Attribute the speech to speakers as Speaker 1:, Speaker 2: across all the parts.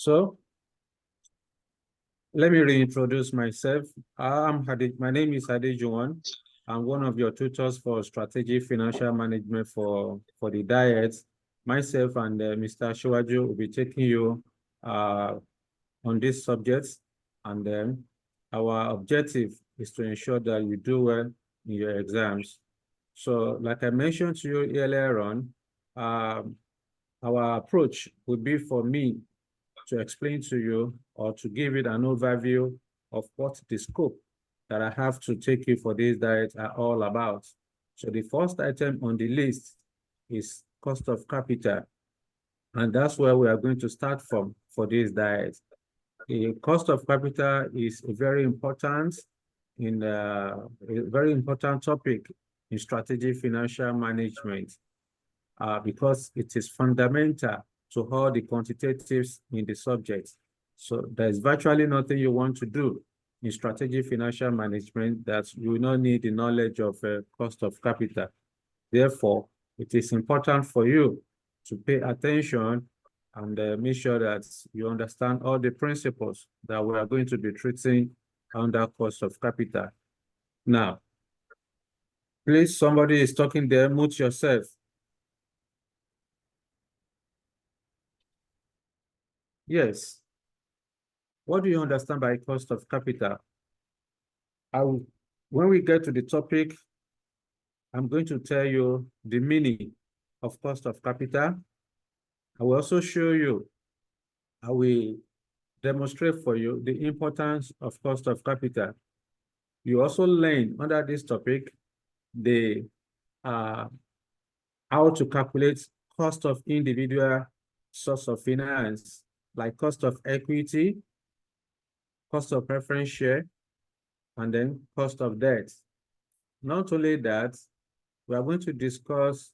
Speaker 1: So let me reintroduce myself. My name is Hadi Juwan. I'm one of your tutors for strategic financial management for the diet. Myself and Mr. Shiwaju will be taking you on these subjects. And then our objective is to ensure that you do well in your exams. So like I mentioned to you earlier on, our approach would be for me to explain to you or to give it an overview of what the scope that I have to take you for these diets are all about. So the first item on the list is cost of capital. And that's where we are going to start from for this diet. The cost of capital is a very important topic in strategic financial management because it is fundamental to all the quantitatives in the subject. So there's virtually nothing you want to do in strategic financial management that you will not need the knowledge of cost of capital. Therefore, it is important for you to pay attention and make sure that you understand all the principles that we are going to be treating under cost of capital. Now, please, somebody is talking there, mute yourself. Yes. What do you understand by cost of capital? When we get to the topic, I'm going to tell you the meaning of cost of capital. I will also show you, I will demonstrate for you the importance of cost of capital. You also learn under this topic the how to calculate cost of individual source of finance, like cost of equity, cost of preference share, and then cost of debt. Not only that, we are going to discuss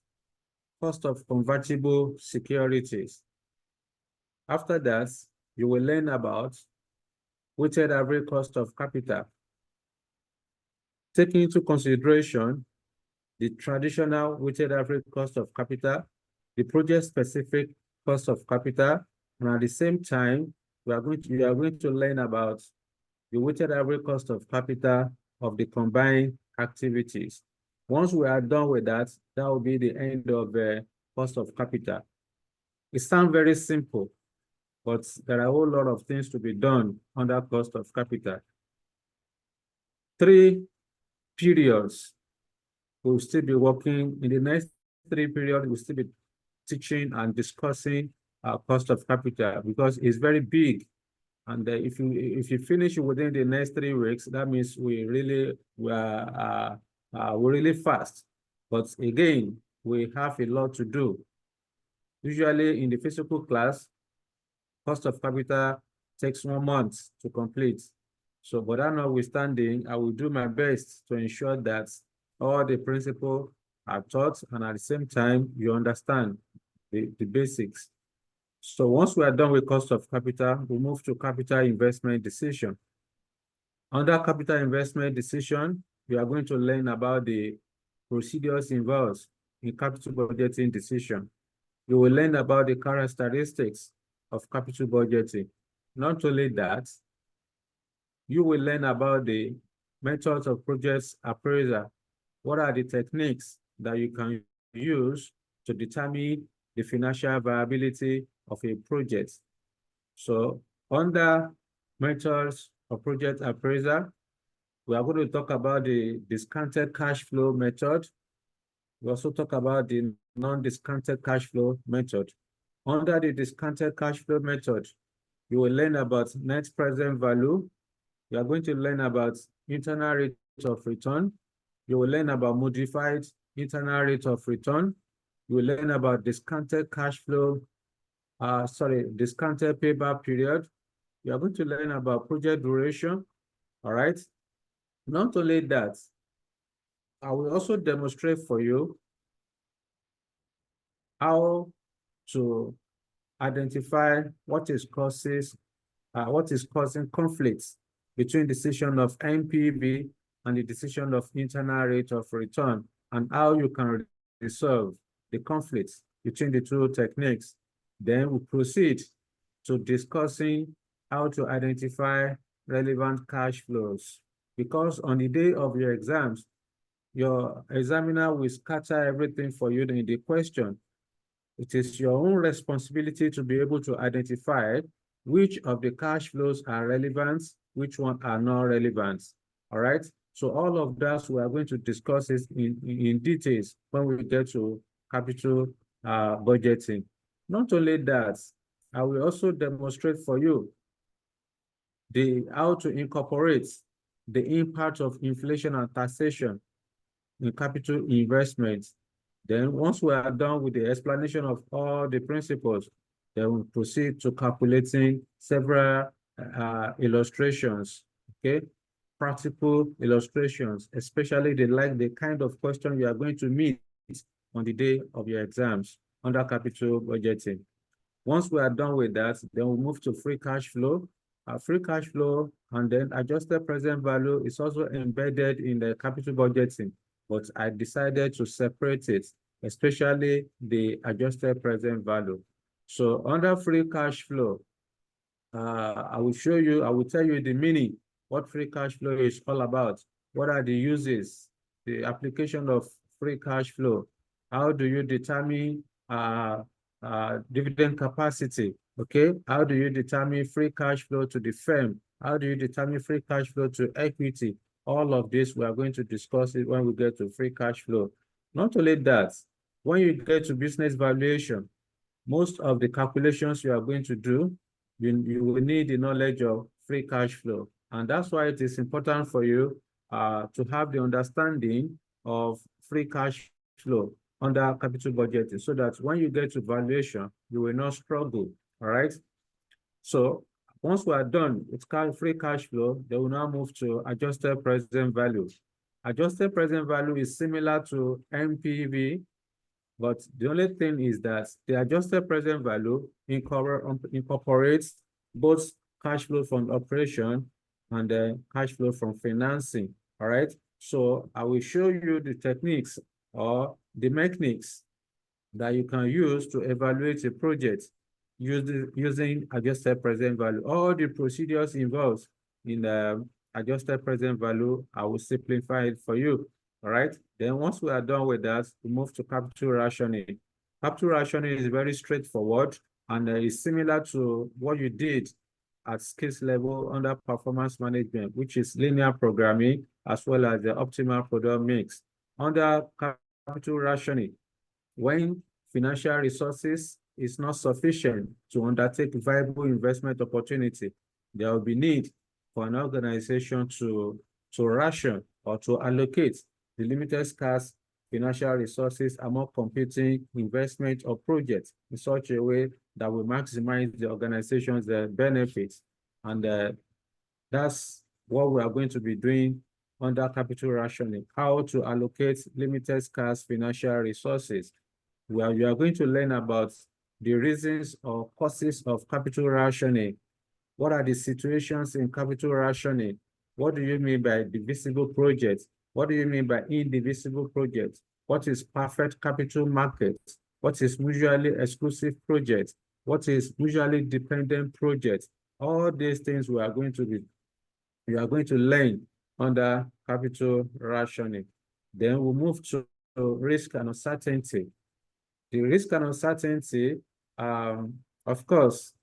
Speaker 1: cost of convertible securities. After that, you will learn about weighted average cost of capital, taking into consideration the traditional weighted average cost of capital, the project-specific cost of capital, and at the same time, we are going to learn about the weighted average cost of capital of the combined activities. Once we are done with that, that will be the end of the cost of capital. It sounds very simple, but there are a whole lot of things to be done under cost of capital. 3 periods we'll still be working. In the next 3 periods, we'll still be teaching and discussing cost of capital because it's very big. And if you finish within the next 3 weeks, that means we're really fast. But again, we have a lot to do. Usually in the physical class, cost of capital takes 1 month to complete. So, but that notwithstanding, I will do my best to ensure that all the principles are taught and at the same time, you understand the basics. So once we are done with cost of capital, we move to capital investment decision. Under capital investment decision, we are going to learn about the procedures involved in capital budgeting decision. You will learn about the characteristics of capital budgeting. Not only that, you will learn about the methods of project appraisal. What are the techniques that you can use to determine the financial viability of a project? So under methods of project appraisal, we are going to talk about the discounted cash flow method. We also talk about the non-discounted cash flow method. Under the discounted cash flow method, you will learn about net present value. You are going to learn about internal rate of return. You will learn about modified internal rate of return. You will learn about discounted cash flow, discounted payback period. You are going to learn about project duration, all right? Not only that, I will also demonstrate for you how to identify what is causing conflicts between decision of NPV and the decision of internal rate of return, and how you can resolve the conflicts between the 2 techniques. Then we proceed to discussing how to identify relevant cash flows. Because on the day of your exams, your examiner will scatter everything for you in the question. It is your own responsibility to be able to identify which of the cash flows are relevant, which one are not relevant. All right. So all of that we are going to discuss it in details when we get to capital budgeting. Not only that, I will also demonstrate for you how to incorporate the impact of inflation and taxation in capital investments. Then once we are done with the explanation of all the principles, then we proceed to calculating several illustrations, okay? Practical illustrations, especially the kind of question you are going to meet on the day of your exams under capital budgeting. Once we are done with that, then we move to free cash flow. Free cash flow and then adjusted present value is also embedded in the capital budgeting, but I decided to separate it, especially the adjusted present value. So under free cash flow, I will tell you the meaning, what free cash flow is all about. What are the uses, the application of free cash flow? How do you determine dividend capacity? Okay, how do you determine free cash flow to the firm? How do you determine free cash flow to equity? All of this, we are going to discuss it when we get to free cash flow. Not only that, when you get to business valuation, most of the calculations you are going to do, you will need the knowledge of free cash flow. And that's why it is important for you to have the understanding of free cash flow under capital budgeting, so that when you get to valuation, you will not struggle, all right? So once we are done with free cash flow, they will now move to adjusted present value. Adjusted present value is similar to NPV, but the only thing is that the adjusted present value incorporates both cash flow from operation and the cash flow from financing, all right? So I will show you the techniques or the mechanics that you can use to evaluate a project using adjusted present value. All the procedures involved in the adjusted present value, I will simplify it for you. All right. Then once we are done with that, we move to capital rationing. Capital rationing is very straightforward and is similar to what you did at skills level under performance management, which is linear programming as well as the optimal product mix. Under capital rationing, when financial resources is not sufficient to undertake viable investment opportunity, there will be need for an organization to ration or to allocate the limited scarce financial resources among competing investment or projects in such a way that will maximize the organization's benefits. And that's what we are going to be doing under capital rationing, how to allocate limited scarce financial resources. Well, you are going to learn about the reasons or causes of capital rationing. What are the situations in capital rationing? What do you mean by divisible projects? What do you mean by indivisible projects? What is perfect capital market? What is mutually exclusive project? What is mutually dependent project? All these things you are going to learn under capital rationing. Then we'll move to risk and uncertainty. The risk and uncertainty, of course,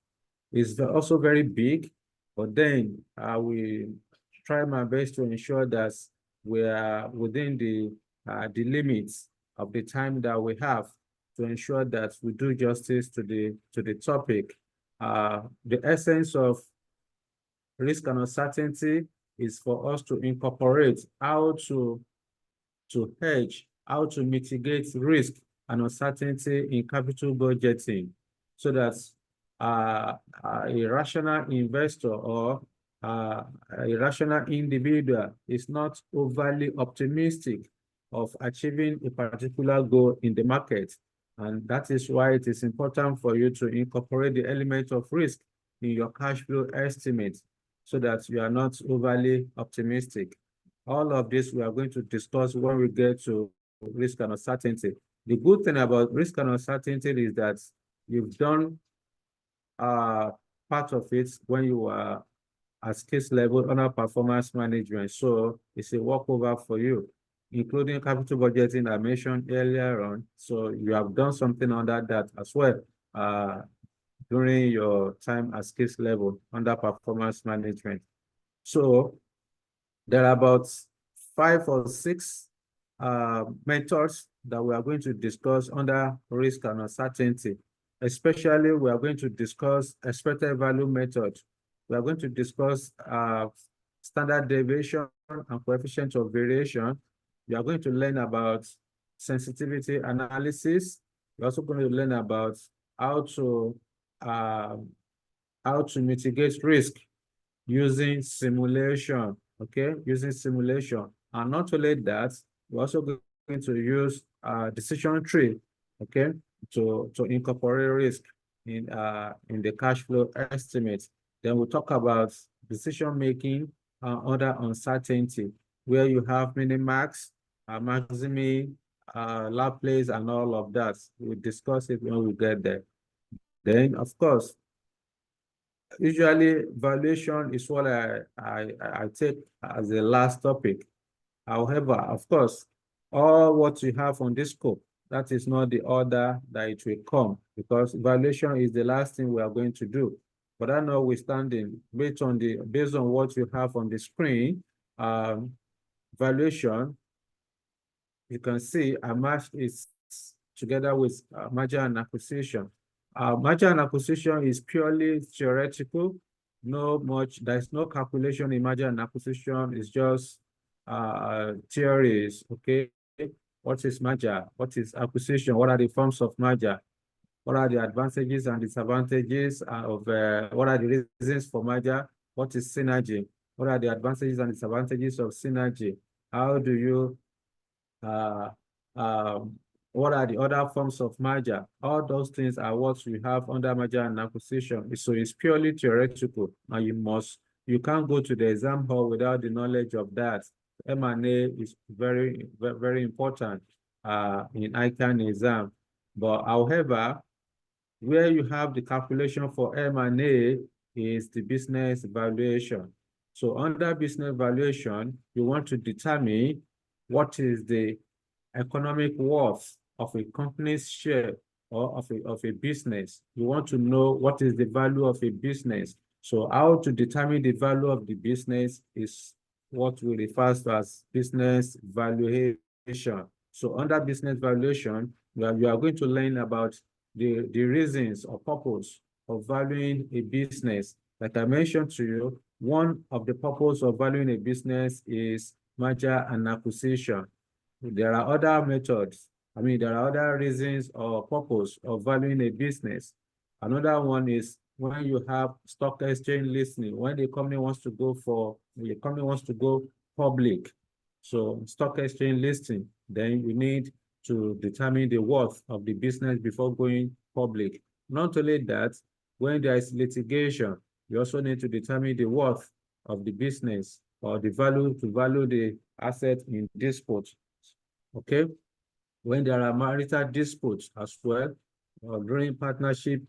Speaker 1: is also very big, but then I will try my best to ensure that we are within the limits of the time that we have to ensure that we do justice to the topic. The essence of risk and uncertainty is for us to incorporate how to hedge, how to mitigate risk and uncertainty in capital budgeting, so that a rational investor or a rational individual is not overly optimistic of achieving a particular goal in the market. And that is why it is important for you to incorporate the element of risk in your cash flow estimate, so that you are not overly optimistic. All of this we are going to discuss when we get to risk and uncertainty. The good thing about risk and uncertainty is that you've done part of it when you are at skills level under performance management. So it's a walkover for you, including capital budgeting I mentioned earlier on. So you have done something under that as well during your time at skills level under performance management. So there are about 5 or 6 methods that we are going to discuss under risk and uncertainty. Especially, we are going to discuss expected value method. We are going to discuss standard deviation and coefficient of variation. We are going to learn about sensitivity analysis. We're also going to learn about how to mitigate risk using simulation, okay, using simulation. And not only that, we're also going to use decision tree, okay, to incorporate risk in the cash flow estimates. Then we'll talk about decision making under uncertainty, where you have minimax, maximi, Laplace, and all of that. We'll discuss it when we get there. Then, of course, usually valuation is what I take as the last topic. However, of course, all what you have on this scope, that is not the order that it will come, because valuation is the last thing we are going to do. But that notwithstanding, based on what you have on the screen, valuation, you can see a match is together with merger and acquisition. Merger and acquisition is purely theoretical. There's no calculation in merger and acquisition. It's just theories, okay? What is merger? What is acquisition? What are the forms of merger? What are the advantages and disadvantages of, what are the reasons for merger? What is synergy? What are the advantages and disadvantages of synergy? How do you, what are the other forms of merger? All those things are what we have under merger and acquisition. So it's purely theoretical, and you can't go to the exam hall without the knowledge of that. M&A is very, very important in ICANN exam. But however, where you have the calculation for M&A is the business valuation. So under business valuation, you want to determine what is the economic worth of a company's share or of a business. You want to know what is the value of a business. So how to determine the value of the business is what we refer to as business valuation. So under business valuation, you are going to learn about the reasons or purpose of valuing a business. Like I mentioned to you, one of the purpose of valuing a business is merger and acquisition. There are other methods. There are other reasons or purpose of valuing a business. Another one is when you have stock exchange listing, when the company wants to go public. So stock exchange listing, then you need to determine the worth of the business before going public. Not only that, when there is litigation, you also need to determine the worth of the business or the value to value the asset in dispute. Okay, when there are marital disputes as well, or during partnership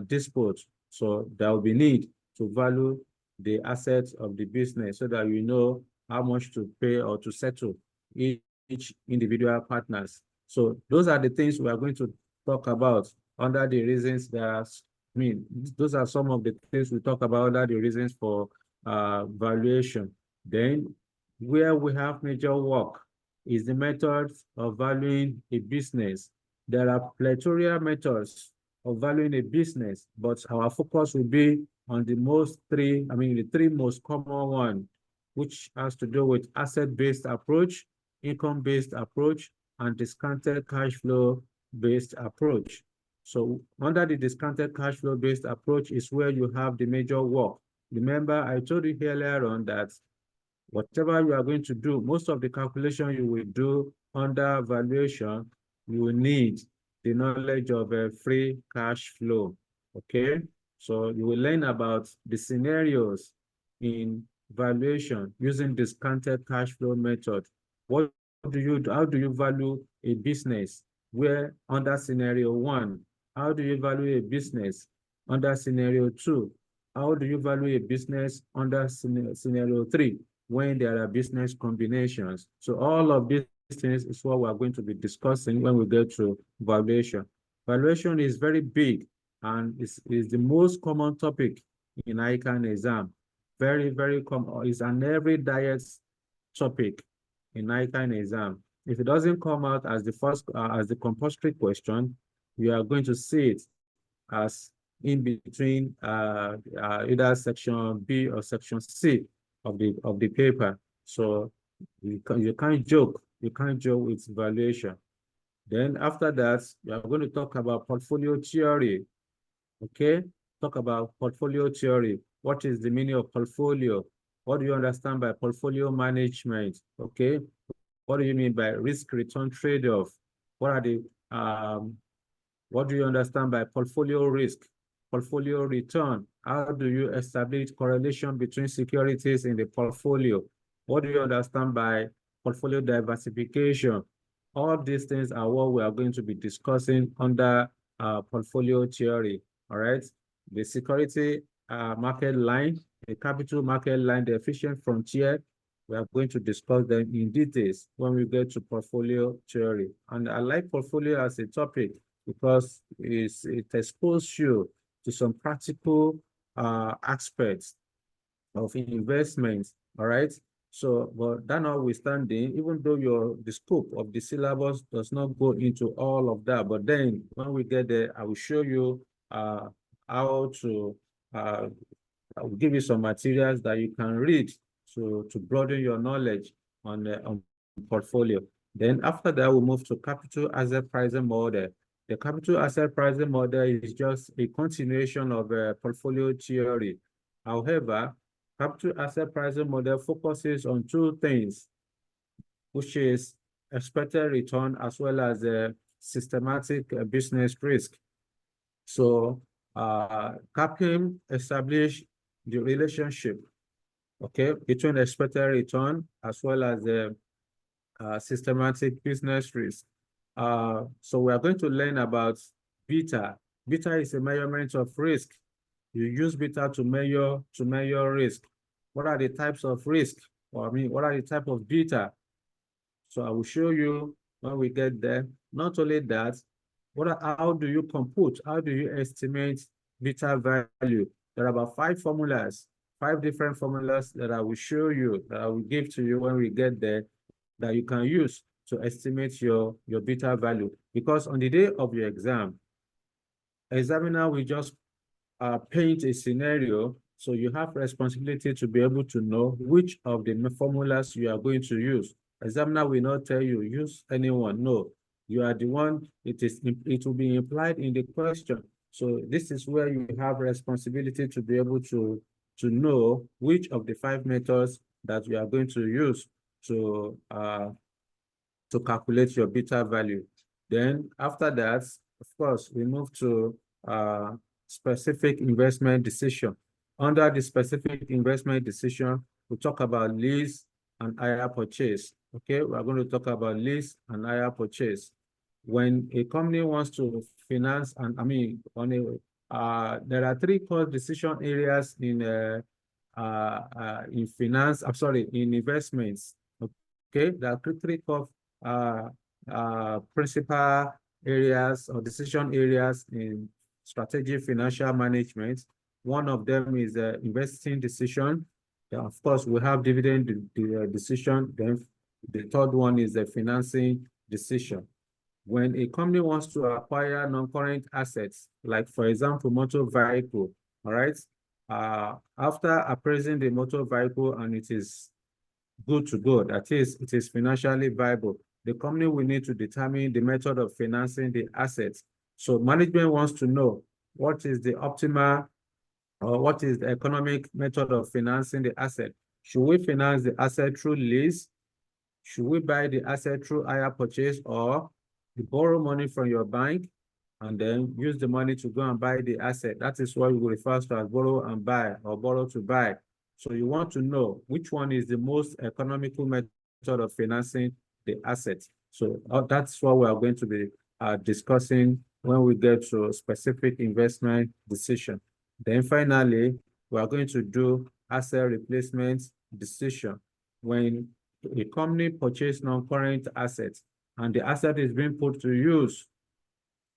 Speaker 1: disputes, so there will be need to value the assets of the business so that you know how much to pay or to settle each individual partners. So those are the things we are going to talk about under the reasons those are some of the things we talk about under the reasons for valuation. Then where we have major work is the methods of valuing a business. There are plethora methods of valuing a business, but our focus will be on the three most common one, which has to do with asset-based approach, income-based approach, and discounted cash flow-based approach. So under the discounted cash flow-based approach is where you have the major work. Remember, I told you earlier on that whatever you are going to do, most of the calculation you will do under valuation, you will need the knowledge of a free cash flow, okay? So you will learn about the scenarios in valuation using discounted cash flow method. How do you value a business where under scenario 1? How do you value a business under scenario 2? How do you value a business under scenario 3 when there are business combinations? So all of these things is what we're going to be discussing when we get to valuation. Valuation is very big and is the most common topic in ICANN exam. Very, very common. It's an every diet topic in ICANN exam. If it doesn't come out as the first, as the compulsory question, you are going to see it as in between either section B or section C of the paper. So you can't joke. You can't joke with valuation. Then after that, we are going to talk about portfolio theory. Okay, talk about portfolio theory. What is the meaning of portfolio? What do you understand by portfolio management? Okay, what do you mean by risk return trade-off? What are the what do you understand by portfolio risk, portfolio return? How do you establish correlation between securities in the portfolio? What do you understand by portfolio diversification? All these things are what we are going to be discussing under portfolio theory, all right? The security market line, the capital market line, the efficient frontier, we are going to discuss them in details when we get to portfolio theory. And I like portfolio as a topic because it exposes you to some practical aspects of investments, all right? So, but that notwithstanding, even though the scope of the syllabus does not go into all of that, but then when we get there, I will show you how to, I will give you some materials that you can read to broaden your knowledge on portfolio. Then after that, we'll move to capital asset pricing model. The capital asset pricing model is just a continuation of portfolio theory. However, capital asset pricing model focuses on two things, which is expected return as well as systematic business risk. So CAPM established the relationship, okay, between expected return as well as the systematic business risk. So we are going to learn about beta. Beta is a measurement of risk. You use beta to measure risk. What are the types of risk? Or I mean, what are the type of beta? So I will show you when we get there. Not only that, how do you compute? How do you estimate beta value? There are about 5 formulas, 5 different formulas that I will show you, that I will give to you when we get there, that you can use to estimate your beta value. Because on the day of your exam, examiner will just paint a scenario, so you have responsibility to be able to know which of the formulas you are going to use. Examiner will not tell you, use anyone. No, you are the one, it will be implied in the question. So this is where you have responsibility to be able to know which of the 5 methods that you are going to use to calculate your beta value. Then after that, of course, we move to specific investment decision. Under the specific investment decision, we talk about lease and hire purchase. Okay, we're going to talk about lease and hire purchase. When a company wants to finance, and I mean, there are 3 core decision areas in finance. I'm sorry, in investments. Okay, there are 3 core principal areas or decision areas in strategic financial management. One of them is investing decision. Then of course, we have dividend decision. Then the third one is the financing decision. When a company wants to acquire non-current assets, like for example, motor vehicle, all right? After appraising the motor vehicle and it is good to go, that is, it is financially viable, the company will need to determine the method of financing the assets. So management wants to know what is the optimal or what is the economic method of financing the asset. Should we finance the asset through lease? Should we buy the asset through hire purchase, or you borrow money from your bank and then use the money to go and buy the asset? That is what we refer to as borrow and buy or borrow to buy. So you want to know which one is the most economical method of financing the asset. So that's what we are going to be discussing when we get to a specific investment decision. Then finally, we are going to do asset replacement decision. When a company purchases non-current assets and the asset is being put to use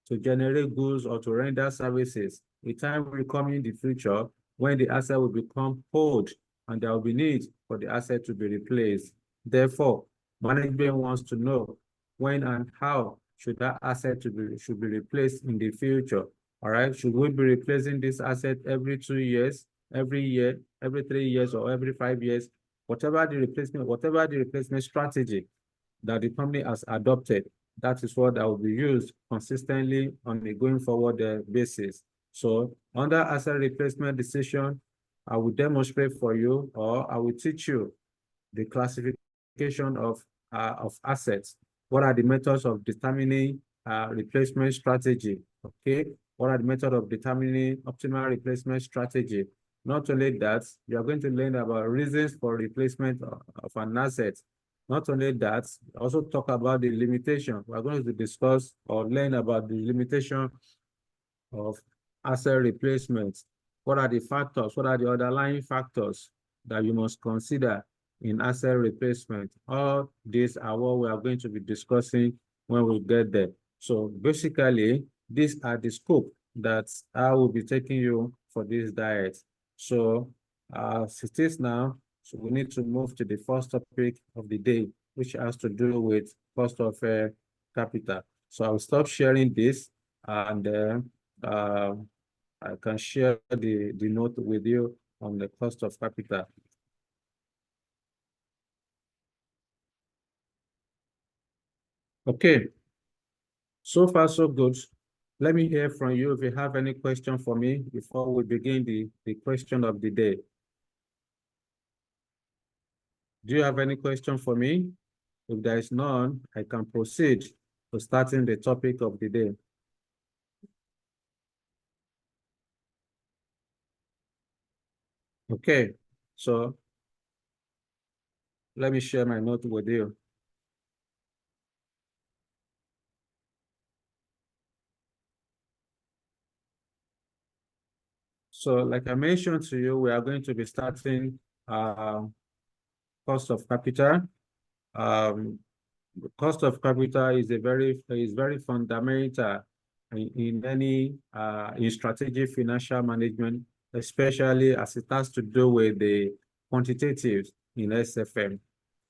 Speaker 1: to generate goods or to render services, a time will come in the future when the asset will become old and there will be need for the asset to be replaced. Therefore, management wants to know when and how should that asset should be replaced in the future. All right, should we be replacing this asset every 2 years, every year, every 3 years, or every 5 years? Whatever the replacement strategy that the company has adopted, that is what will be used consistently on a going forward basis. So under asset replacement decision, I will demonstrate for you, or I will teach you the classification of assets. What are the methods of determining replacement strategy? Okay, what are the methods of determining optimal replacement strategy? Not only that, you are going to learn about reasons for replacement of an asset. Not only that, also talk about the limitation. We're going to discuss or learn about the limitation of asset replacement. What are the factors? What are the underlying factors that you must consider in asset replacement? All these are what we are going to be discussing when we get there. So basically, these are the scope that I will be taking you for this diet. So as it is now, so we need to move to the first topic of the day, which has to do with cost of capital. So I'll stop sharing this and I can share the note with you on the cost of capital. Okay, so far so good. Let me hear from you if you have any question for me before we begin the question of the day. Do you have any question for me? If there is none, I can proceed to starting the topic of the day. Okay, so let me share my note with you. So like I mentioned to you, we are going to be starting cost of capital. Cost of capital is very fundamental in any in strategic financial management, especially as it has to do with the quantitatives in SFM.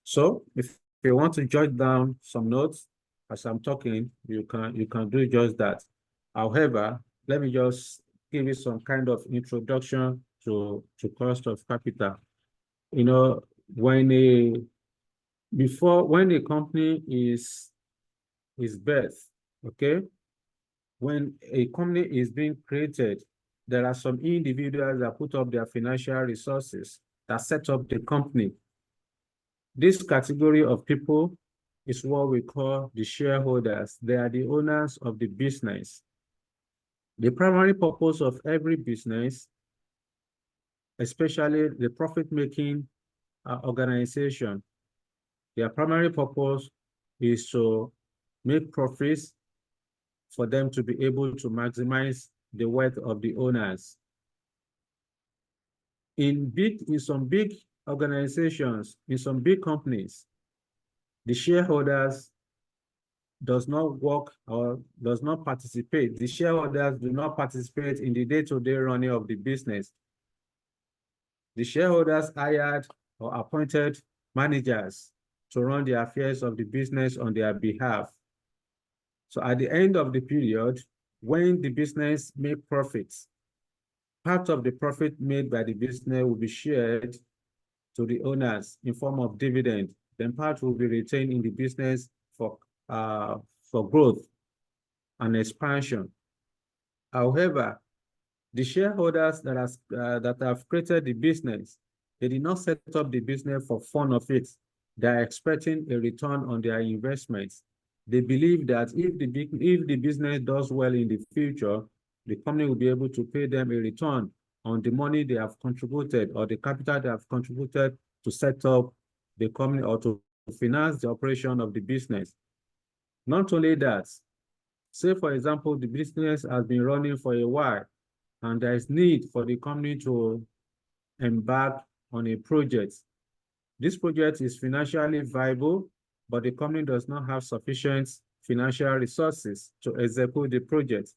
Speaker 1: So if you want to jot down some notes as I'm talking, you can do just that. However, let me just give you some kind of introduction to cost of capital. You know, when a company is birthed, okay, when a company is being created, there are some individuals that put up their financial resources that set up the company. This category of people is what we call the shareholders. They are the owners of the business. The primary purpose of every business, especially the profit-making organization, their primary purpose is to make profits for them to be able to maximize the wealth of the owners. In some big organizations, in some big companies, the shareholders does not work or does not participate. The shareholders do not participate in the day-to-day running of the business. The shareholders hired or appointed managers to run the affairs of the business on their behalf. So at the end of the period, when the business make profits, part of the profit made by the business will be shared to the owners in form of dividend. Then part will be retained in the business for growth and expansion. However, the shareholders that have created the business, they did not set up the business for fun of it. They are expecting a return on their investments. They believe that if the business does well in the future, the company will be able to pay them a return on the money they have contributed or the capital they have contributed to set up the company or to finance the operation of the business. Not only that, say for example, the business has been running for a while and there is need for the company to embark on a project. This project is financially viable, but the company does not have sufficient financial resources to execute the project.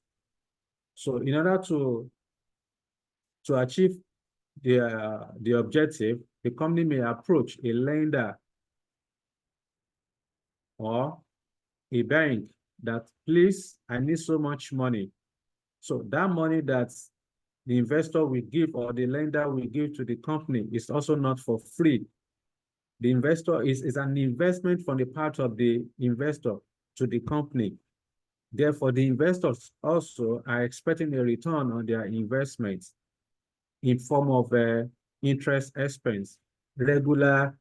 Speaker 1: So in order to achieve the objective, the company may approach a lender or a bank that, please, I need so much money. So that money that the investor will give or the lender will give to the company is also not for free. The investor is an investment from the part of the investor to the company. Therefore, the investors also are expecting a return on their investments in form of interest expense, regular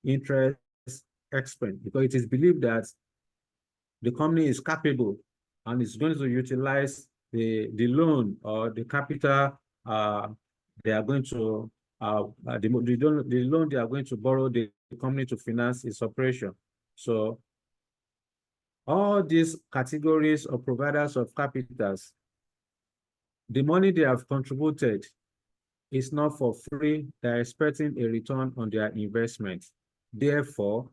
Speaker 1: interest expense, because it is believed that the company is capable and is going to utilize the loan or the capital they are going to the loan they are going to borrow the company to finance its operation. So all these categories of providers of capitals, the money they have contributed is not for free. They're expecting a return on their investment. Therefore,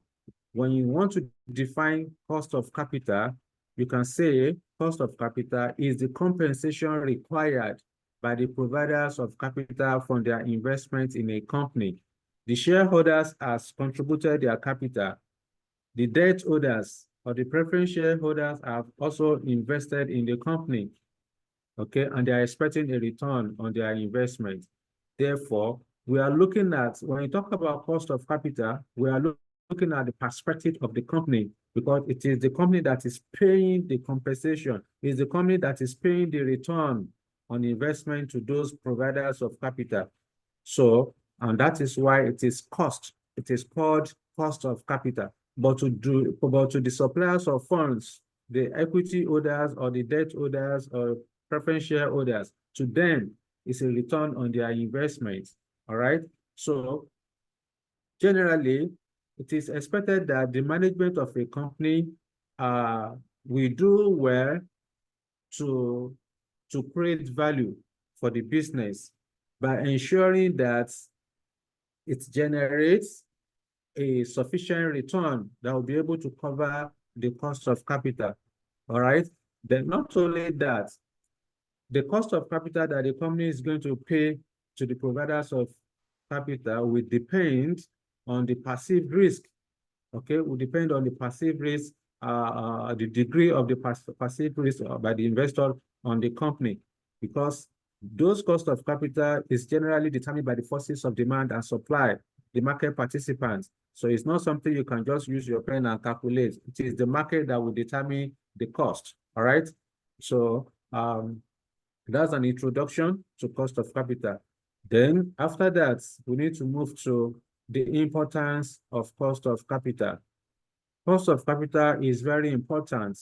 Speaker 1: when you want to define cost of capital, you can say cost of capital is the compensation required by the providers of capital from their investment in a company. The shareholders has contributed their capital. The debt holders or the preference shareholders have also invested in the company, okay, and they are expecting a return on their investment. Therefore, we are looking at, when you talk about cost of capital, we are looking at the perspective of the company, because it is the company that is paying the compensation. It's the company that is paying the return on investment to those providers of capital. So, and that is why it is cost. It is called cost of capital. But to the suppliers of funds, the equity holders or the debt holders or preference shareholders, to them is a return on their investments. All right. So generally, it is expected that the management of a company will do well to create value for the business by ensuring that it generates a sufficient return that will be able to cover the cost of capital. All right. Then not only that, the cost of capital that the company is going to pay to the providers of capital will depend on the perceived risk. Okay, will depend on the perceived risk, the degree of the perceived risk by the investor on the company, because those cost of capital is generally determined by the forces of demand and supply, the market participants. So it's not something you can just use your pen and calculate. It is the market that will determine the cost. All right. So that's an introduction to cost of capital. Then after that, we need to move to the importance of cost of capital. Cost of capital is very important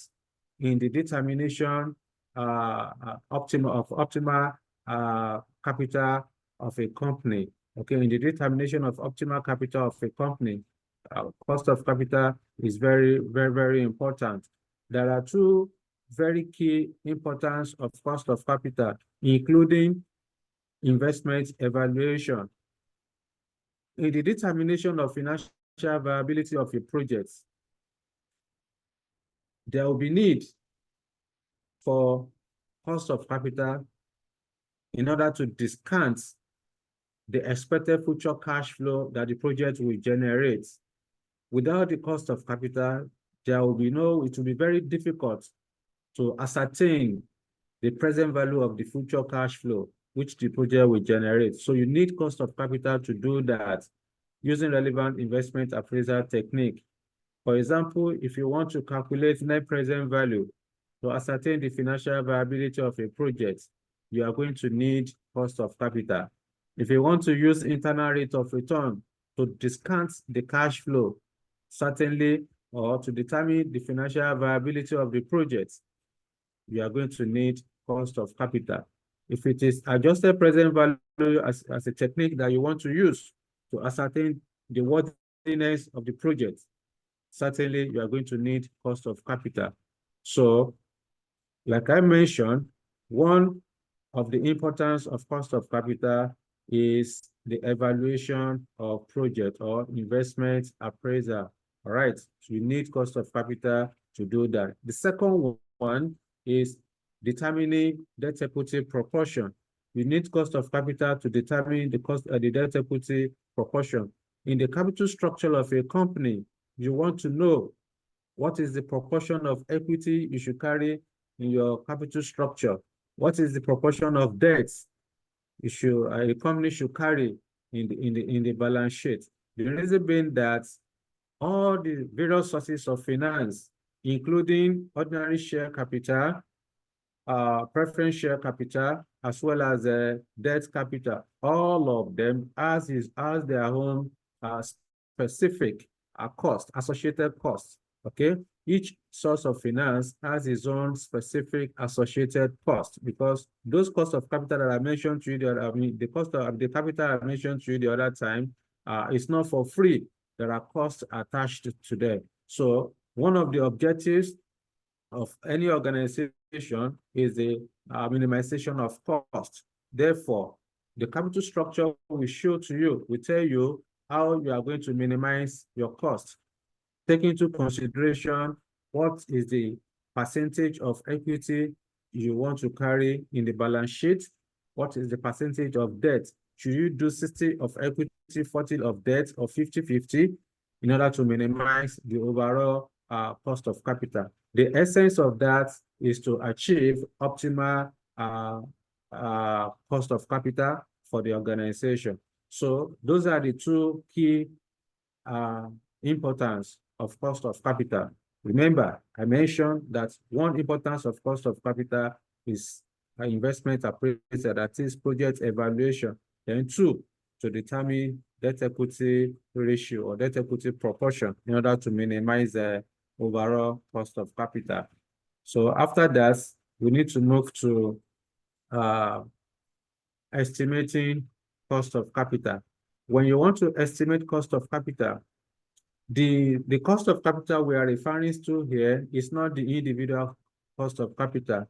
Speaker 1: in the determination optimal capital of a company. Okay, in the determination of optimal capital of a company, cost of capital is very, very, very important. There are two very key importance of cost of capital, including investment evaluation. In the determination of financial viability of a project, there will be need for cost of capital in order to discount the expected future cash flow that the project will generate. Without the cost of capital, it will be very difficult to ascertain the present value of the future cash flow which the project will generate. So you need cost of capital to do that using relevant investment appraisal technique. For example, if you want to calculate net present value to ascertain the financial viability of a project, you are going to need cost of capital. If you want to use internal rate of return to discount the cash flow, certainly, or to determine the financial viability of the project, you are going to need cost of capital. If it is adjusted present value as a technique that you want to use to ascertain the worthiness of the project, certainly you are going to need cost of capital. So, like I mentioned, one of the importance of cost of capital is the evaluation of project or investment appraisal. All right, so you need cost of capital to do that. The second one is determining debt equity proportion. You need cost of capital to determine the cost of the debt equity proportion. In the capital structure of a company, you want to know what is the proportion of equity you should carry in your capital structure. What is the proportion of debts a company should carry in the balance sheet? The reason being that all the various sources of finance, including ordinary share capital, preference share capital, as well as debt capital, all of them has their own specific cost, associated costs. Okay, each source of finance has its own specific associated cost, because those costs of capital that I mentioned to you, the cost of the capital I mentioned to you the other time, it's not for free. There are costs attached to them. So one of the objectives of any organization is the minimization of cost. Therefore, the capital structure will show to you, will tell you how you are going to minimize your cost. Take into consideration what is the percentage of equity you want to carry in the balance sheet. What is the percentage of debt? Should you do 60 of equity, 40 of debt, or 50-50 in order to minimize the overall cost of capital? The essence of that is to achieve optimal cost of capital for the organization. So those are the two key importance of cost of capital. Remember, I mentioned that one importance of cost of capital is investment appraisal, that is project evaluation. Then two, to determine debt equity ratio or debt equity proportion in order to minimize the overall cost of capital. So after that, we need to move to estimating cost of capital. When you want to estimate cost of capital, the cost of capital we are referring to here is not the individual cost of capital.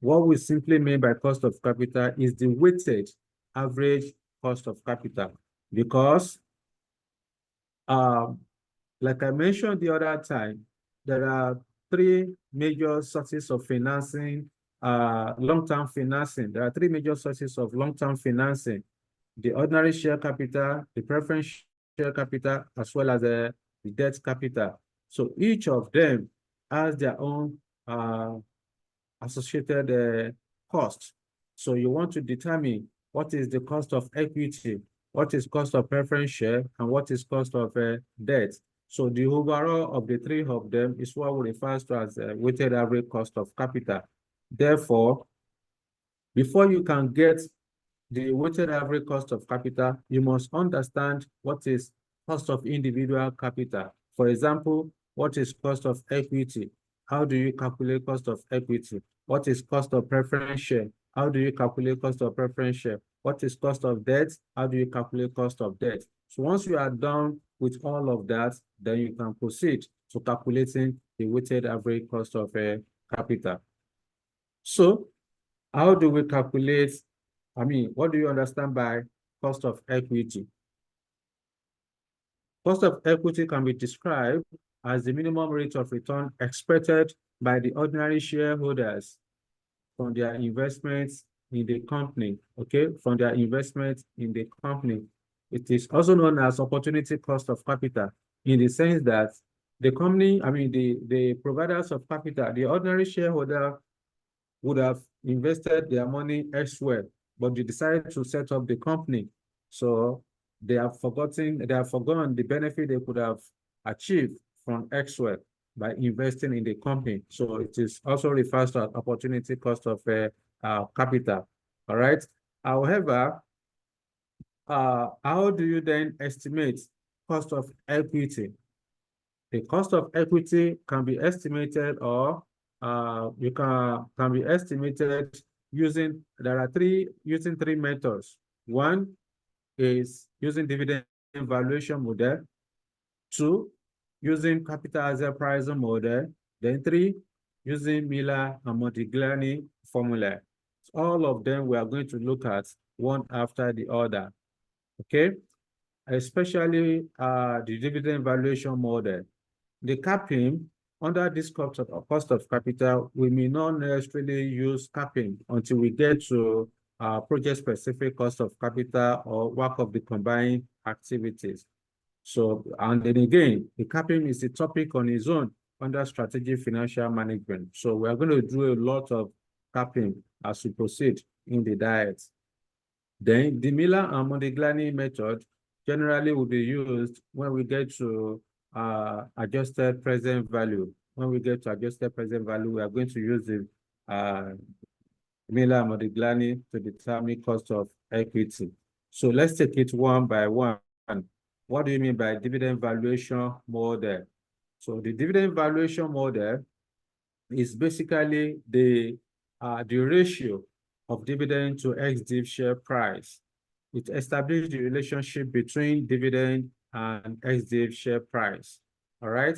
Speaker 1: What we simply mean by cost of capital is the weighted average cost of capital, because like I mentioned the other time, there are three major sources of financing, long-term financing. There are three major sources of long-term financing: the ordinary share capital, the preference share capital, as well as the debt capital. So each of them has their own associated cost. So you want to determine what is the cost of equity, what is cost of preference share, and what is cost of debt. So the overall of the three of them is what we refer to as weighted average cost of capital. Therefore, before you can get the weighted average cost of capital, you must understand what is cost of individual capital. For example, what is cost of equity? How do you calculate cost of equity? What is cost of preference share? How do you calculate cost of preference share? What is cost of debt? How do you calculate cost of debt? So once you are done with all of that, then you can proceed to calculating the weighted average cost of capital. So how do we calculate, what do you understand by cost of equity? Cost of equity can be described as the minimum rate of return expected by the ordinary shareholders from their investments in the company, okay? From their investments in the company. It is also known as opportunity cost of capital, in the sense that the company, the providers of capital, the ordinary shareholder would have invested their money elsewhere, but they decided to set up the company. So they have forgotten the benefit they could have achieved from elsewhere by investing in the company. So it is also refers to opportunity cost of capital. All right. However, how do you then estimate cost of equity? The cost of equity can be estimated, or can be estimated using three methods. One is using dividend valuation model. Two, using capital as a price model. Then three, using Miller and Modigliani formula. All of them we are going to look at one after the other. Okay, especially the dividend valuation model. The capping under this cost of capital, we may not necessarily use capping until we get to project-specific cost of capital or work of the combined activities. So, and then again, the capping is a topic on its own under strategic financial management. So we are going to do a lot of capping as we proceed in the diet. Then the Miller and Modigliani method generally will be used when we get to adjusted present value. When we get to adjusted present value, we are going to use the Miller and Modigliani to determine cost of equity. So let's take it one by one. What do you mean by dividend valuation model? So the dividend valuation model is basically the ratio of dividend to ex-div share price. It establishes the relationship between dividend and ex-div share price. All right.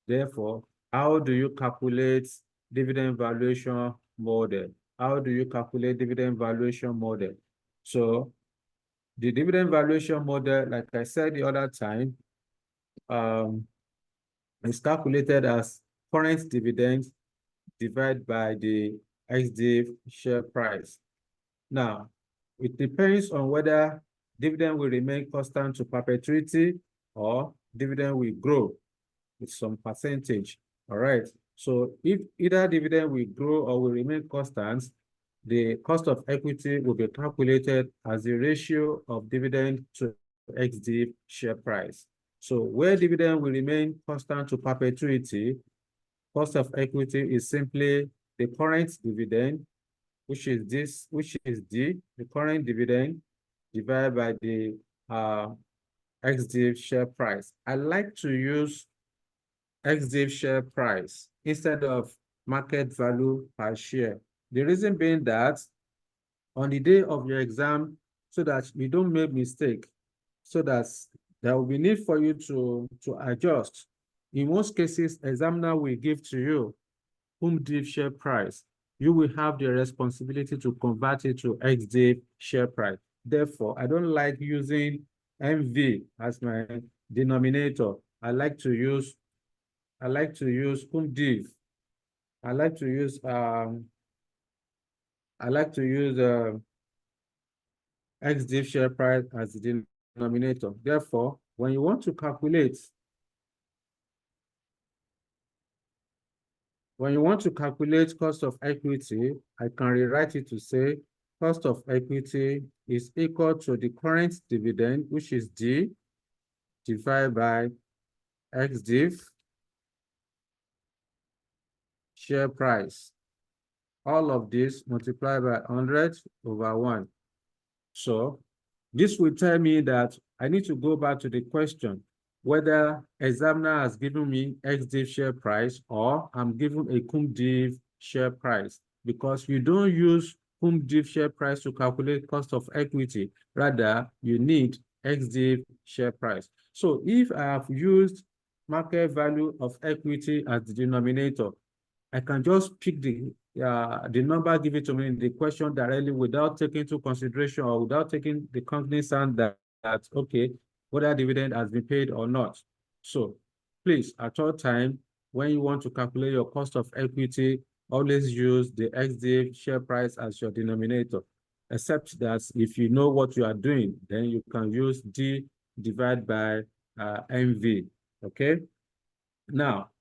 Speaker 1: Therefore, how do you calculate dividend valuation model? How do you calculate dividend valuation model? So the dividend valuation model, like I said the other time, is calculated as current dividend divided by the ex-div share price. Now, it depends on whether dividend will remain constant to perpetuity or dividend will grow with some percentage. All right. So if either dividend will grow or will remain constant, the cost of equity will be calculated as the ratio of dividend to ex-div share price. So where dividend will remain constant to perpetuity, cost of equity is simply the current dividend, which is the current dividend divided by the ex-div share price. I like to use ex-div share price instead of market value per share. The reason being that on the day of your exam, so that you don't make mistake, so that there will be need for you to adjust. In most cases, examiner will give to you cum-div share price. You will have the responsibility to convert it to ex-div share price. Therefore, I don't like using MV as my denominator. I like to use cum-div. I like to use ex-div share price as the denominator. Therefore, when you want to calculate cost of equity, I can rewrite it to say cost of equity is equal to the current dividend, which is D, divided by ex-div share price. All of this multiplied by 100 over 1. So this will tell me that I need to go back to the question whether examiner has given me ex-div share price or I'm given a cum-div share price, because you don't use cum-div share price to calculate cost of equity. Rather, you need ex-div share price. So if I have used market value of equity as the denominator, I can just pick the number given to me in the question directly without taking into consideration or without taking the cognizance that okay, whether dividend has been paid or not. So please, at all time, when you want to calculate your cost of equity, always use the ex-div share price as your denominator, except that if you know what you are doing, then you can use D divided by MV, okay? Now,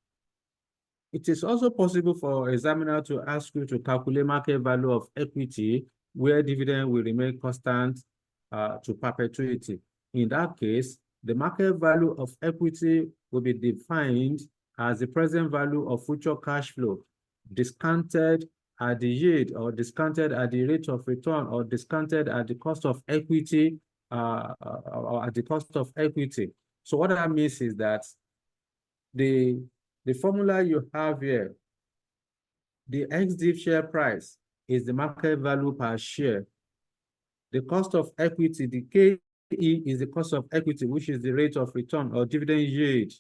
Speaker 1: it is also possible for examiner to ask you to calculate market value of equity where dividend will remain constant to perpetuity. In that case, the market value of equity will be defined as the present value of future cash flow, discounted at the yield or discounted at the rate of return or discounted at the cost of equity or at the cost of equity. So what that means is that the formula you have here, the ex-div share price is the market value per share. The cost of equity, the KE, is the cost of equity, which is the rate of return or dividend yield.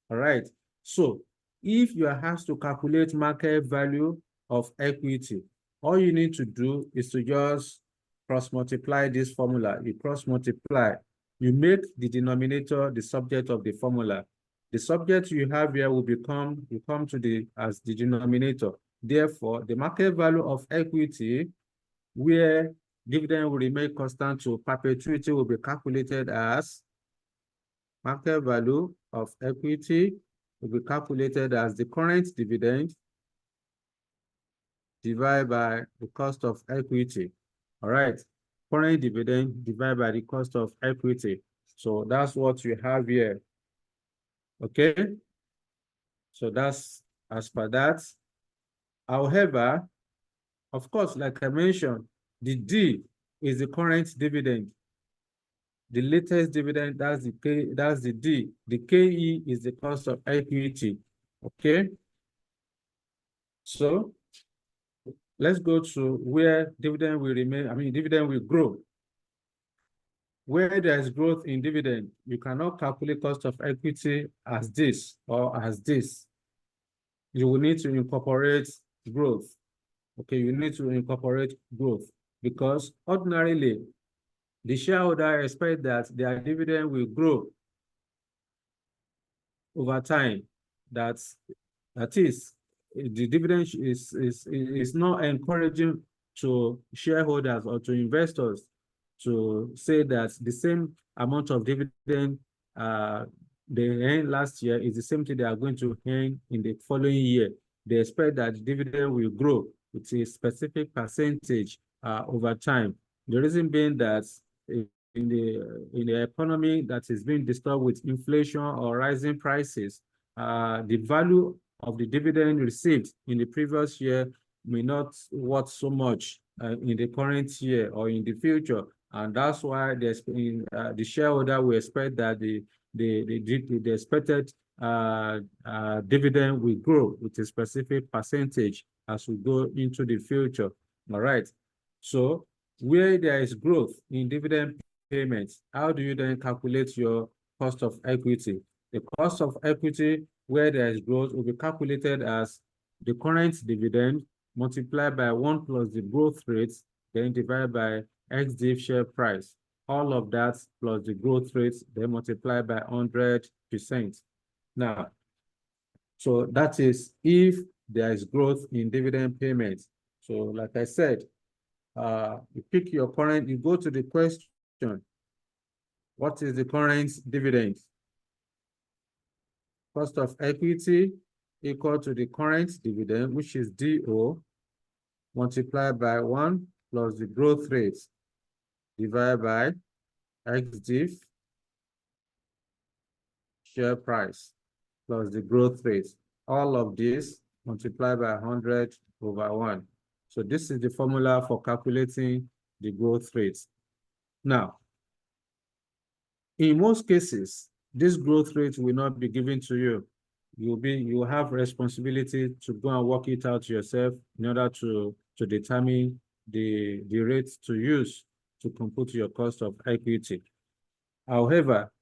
Speaker 1: All right. So if you are asked to calculate market value of equity, all you need to do is to just cross multiply this formula. You cross multiply. You make the denominator the subject of the formula. The subject you have here will come to the as the denominator. Therefore, the market value of equity, where dividend will remain constant to perpetuity, will be calculated as market value of equity will be calculated as the current dividend divided by the cost of equity. All right. Current dividend divided by the cost of equity. So that's what you have here. Okay. So that's as per that. However, of course, like I mentioned, the D is the current dividend. The latest dividend, that's the D. The KE is the cost of equity. Okay. So let's go to where dividend will remain, dividend will grow. Where there is growth in dividend, you cannot calculate cost of equity as this or as this. You will need to incorporate growth. Okay, you need to incorporate growth because ordinarily, the shareholder expect that their dividend will grow over time. That is, the dividend is not encouraging to shareholders or to investors to say that the same amount of dividend they earned last year is the same thing they are going to earn in the following year. They expect that the dividend will grow with a specific percentage over time. The reason being that in the economy that is being disturbed with inflation or rising prices, the value of the dividend received in the previous year may not worth so much in the current year or in the future. And that's why the shareholder will expect that the expected dividend will grow with a specific percentage as we go into the future. All right. So where there is growth in dividend payments, how do you then calculate your cost of equity? The cost of equity where there is growth will be calculated as the current dividend multiplied by 1 plus the growth rate, then divided by XDIV share price. All of that plus the growth rate, then multiplied by 100%. Now, so that is if there is growth in dividend payments. So like I said, you pick your current, you go to the question, what is the current dividend? Cost of equity equal to the current dividend, which is DO, multiplied by 1 plus the growth rate, divided by XDIV share price, plus the growth rate. All of this multiplied by 100/1. So this is the formula for calculating the growth rate. Now, in most cases, this growth rate will not be given to you. You have responsibility to go and work it out yourself in order to determine the rate to use to compute your cost of equity. However,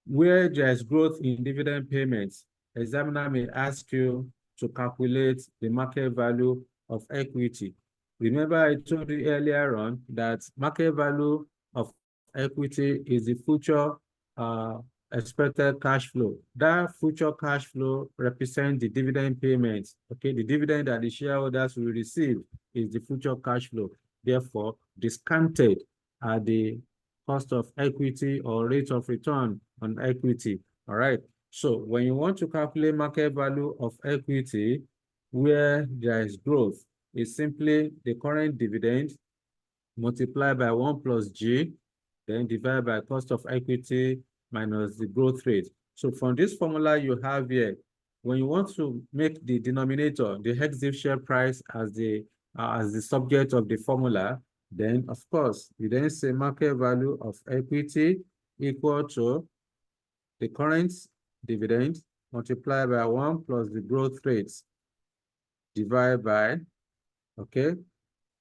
Speaker 1: where there is growth in dividend payments, examiner may ask you to calculate the market value of equity. Remember, I told you earlier on that market value of equity is the future expected cash flow. That future cash flow represents the dividend payments. Okay, the dividend that the shareholders will receive is the future cash flow. Therefore, discounted are the cost of equity or rate of return on equity. All right. So when you want to calculate market value of equity where there is growth, it's simply the current dividend multiplied by 1 plus G, then divided by cost of equity minus the growth rate. So from this formula you have here, when you want to make the denominator, the XDIV share price as the subject of the formula, then of course you then say market value of equity equal to the current dividend multiplied by 1 plus the growth rates divided by, okay,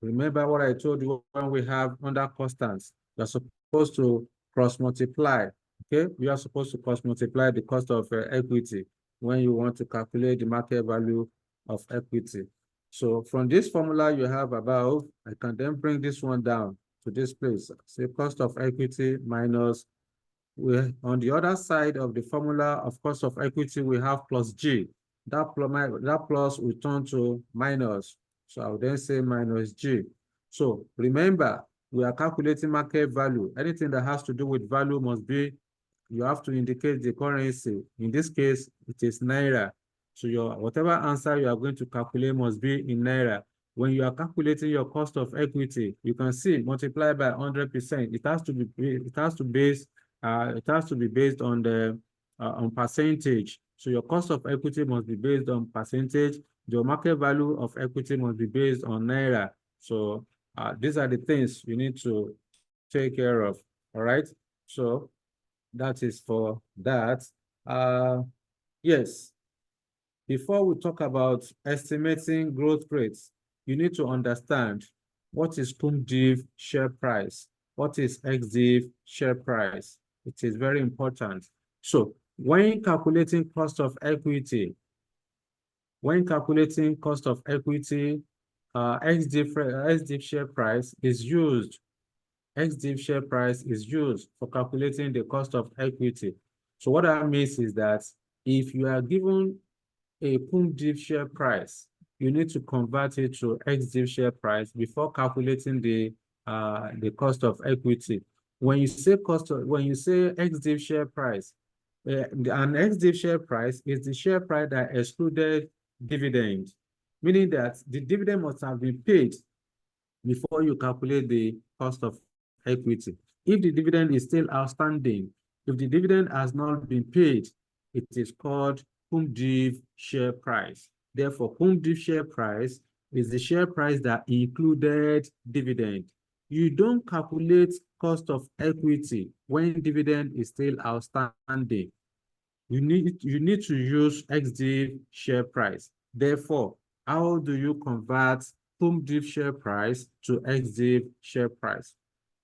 Speaker 1: remember what I told you when we have under constants, you're supposed to cross multiply, okay? You are supposed to cross multiply the cost of equity when you want to calculate the market value of equity. So from this formula you have above, I can then bring this one down to this place. Say cost of equity minus, on the other side of the formula of cost of equity, we have plus G. That plus will turn to minus. So I'll then say minus G. So remember, we are calculating market value. Anything that has to do with value must be, you have to indicate the currency. In this case, it is Naira. So your whatever answer you are going to calculate must be in Naira. When you are calculating your cost of equity, you can see multiply by 100%. It has to be based on the on percentage. So your cost of equity must be based on percentage. Your market value of equity must be based on Naira. So these are the things you need to take care of. All right. So that is for that. Yes. Before we talk about estimating growth rates, you need to understand what is cum-div share price, what is ex-div share price. It is very important. So when calculating cost of equity, ex-div share price is used. Ex-div share price is used for calculating the cost of equity. So what that means is that if you are given a cum-div share price, you need to convert it to ex-div share price before calculating the cost of equity. When you say ex-div share price, an ex-div share price is the share price that excluded dividend, meaning that the dividend must have been paid before you calculate the cost of equity. If the dividend is still outstanding, if the dividend has not been paid, it is called cum-div share price. Therefore, cum-div share price is the share price that included dividend. You don't calculate cost of equity when dividend is still outstanding. You need to use ex-div share price. Therefore, how do you convert cum-div share price to ex-div share price?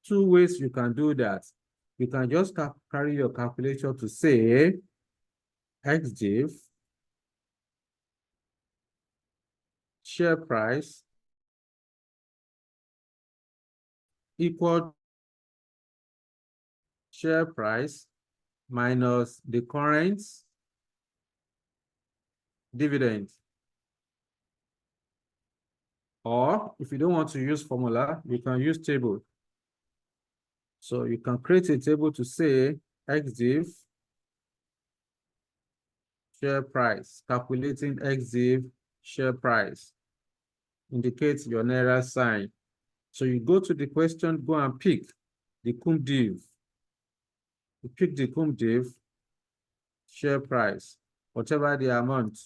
Speaker 1: Two ways you can do that. You can just carry your calculator to say ex-div share price equal share price minus the current dividend. Or if you don't want to use formula, you can use table. So you can create a table to say ex-div share price, calculating ex-div share price. Indicate your Naira sign. So you go to the question, go and pick the cum-div. You pick the cum-div share price, whatever the amount.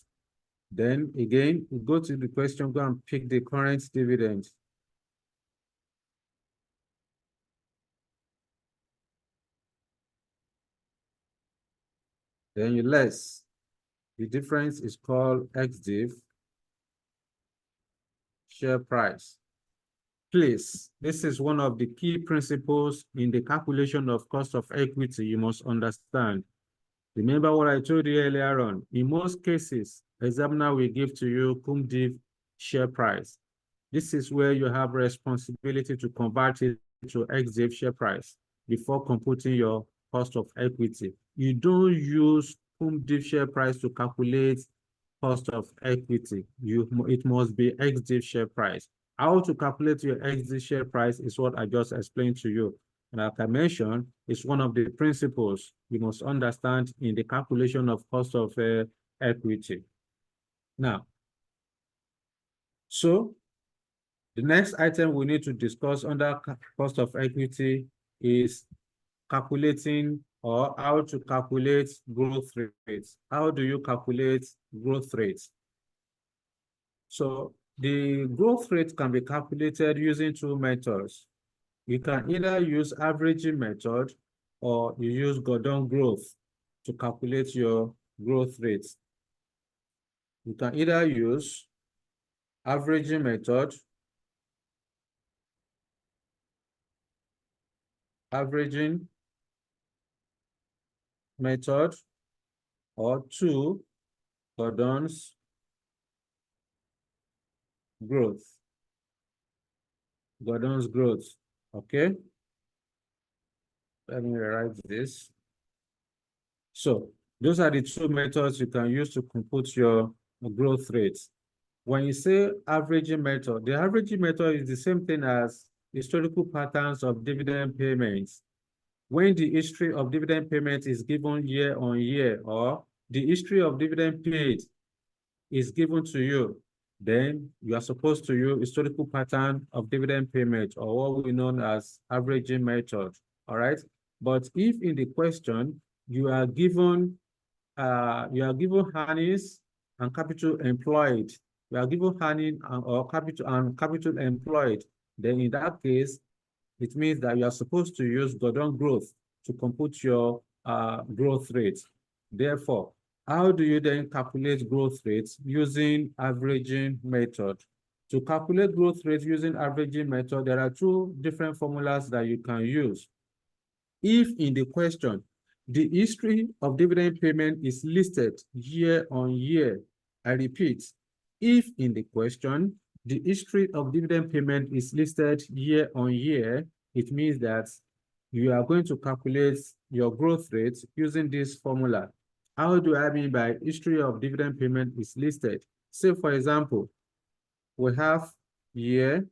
Speaker 1: Then again, you go to the question, go and pick the current dividend. Then you less. The difference is called ex-div share price. Please, this is one of the key principles in the calculation of cost of equity you must understand. Remember what I told you earlier on. In most cases, examiner will give to you cum-div share price. This is where you have responsibility to convert it to ex-div share price before computing your cost of equity. You don't use cum-div share price to calculate cost of equity. It must be ex-div share price. How to calculate your ex-div share price is what I just explained to you. And like I mentioned, it's one of the principles you must understand in the calculation of cost of equity. Now, so the next item we need to discuss under cost of equity is calculating or how to calculate growth rates. How do you calculate growth rates? So the growth rate can be calculated using two methods. You can either use averaging method or you use Gordon growth to calculate your growth rates. You can either use averaging method, or two, Gordon's growth. Okay, let me write this. So those are the two methods you can use to compute your growth rates. When you say averaging method, the averaging method is the same thing as historical patterns of dividend payments. When the history of dividend payment is given year on year, or the history of dividend paid is given to you, then you are supposed to use historical pattern of dividend payment, or what we know as averaging method. All right. But if in the question you are given earnings and capital employed, you are given earning or capital employed, then in that case, it means that you are supposed to use Gordon growth to compute your growth rate. Therefore, how do you then calculate growth rates using averaging method? To calculate growth rate using averaging method, there are two different formulas that you can use. If in the question, the history of dividend payment is listed year on year, I repeat, if in the question, the history of dividend payment is listed year on year, it means that you are going to calculate your growth rate using this formula. How do I mean by history of dividend payment is listed? Say, for example, we have year,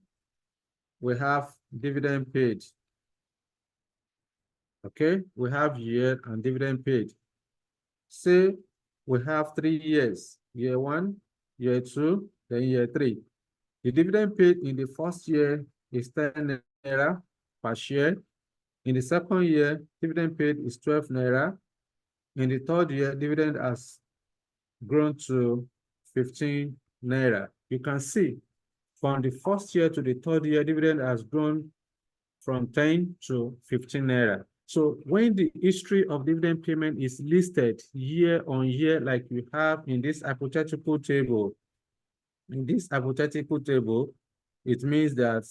Speaker 1: we have dividend paid. Okay, we have year and dividend paid. Say we have 3 years, year 1, year 2, then year 3. The dividend paid in the first year is 10 naira per share. In the second year, dividend paid is 12 naira. In the third year, dividend has grown to 15 naira. You can see from the first year to the third year, dividend has grown from 10 to 15 naira. So when the history of dividend payment is listed year on year, like we have in this hypothetical table, it means that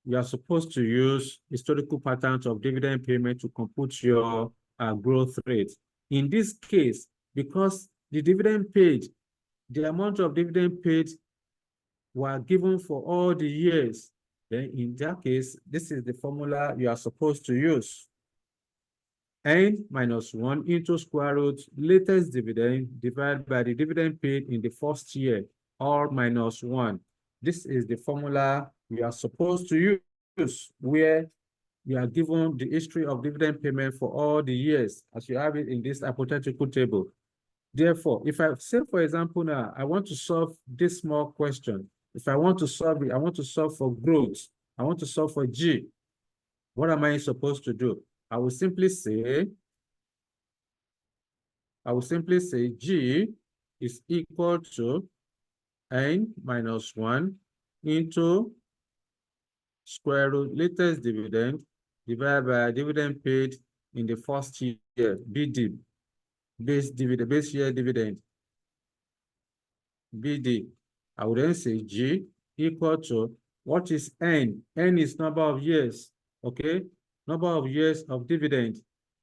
Speaker 1: you are supposed to use historical patterns of dividend payment to compute your growth rate. In this case, because the dividend paid, the amount of dividend paid were given for all the years, then in that case, this is the formula you are supposed to use. N minus 1 into square root latest dividend divided by the dividend paid in the first year, or minus 1. This is the formula you are supposed to use, where you are given the history of dividend payment for all the years, as you have it in this hypothetical table. Therefore, if I say, for example, now, I want to solve this small question. If I want to solve it, I want to solve for growth. I want to solve for G. What am I supposed to do? I will simply say G is equal to N minus 1 into square root latest dividend divided by dividend paid in the first year, BD, base year dividend, BD. I would then say G equal to, what is N? N is number of years, okay? Number of years of dividend.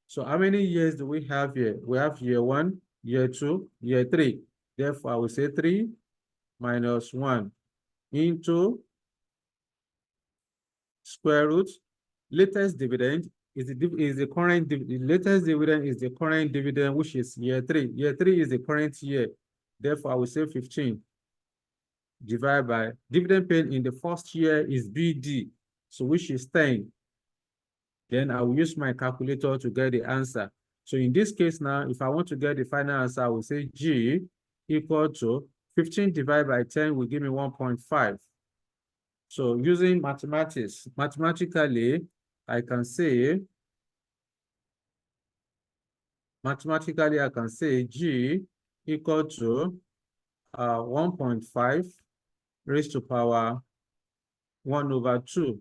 Speaker 1: So how many years do we have here? We have year 1, year 2, year 3. Therefore, I will say 3 minus 1 into square root. Latest dividend is the current dividend. The latest dividend is the current dividend, which is year 3. Year 3 is the current year. Therefore, I will say 15 divided by dividend paid in the first year is BD, so which is 10. Then I will use my calculator to get the answer. So in this case now, if I want to get the final answer, I will say G equal to 15 divided by 10 will give me 1.5. So using mathematics, mathematically, I can say G equal to 1.5 raised to power 1 over 2.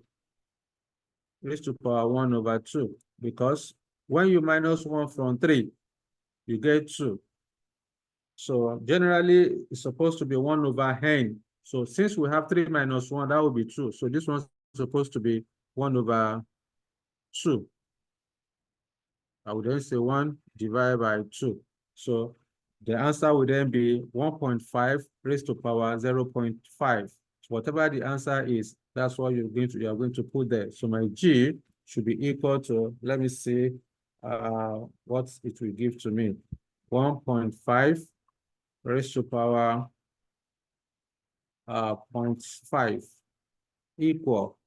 Speaker 1: Raised to power 1 over 2. Because when you minus 1 from 3, you get 2. So generally, it's supposed to be 1 over n. So since we have 3 minus 1, that will be 2. So this one's supposed to be 1 over 2. I would then say 1 divided by 2. So the answer would then be 1.5 raised to power 0.5. So whatever the answer is, That's what you are going to put there. So my G should be equal to, let me see what it will give to me. 1.5 raised to power 0.5 equal.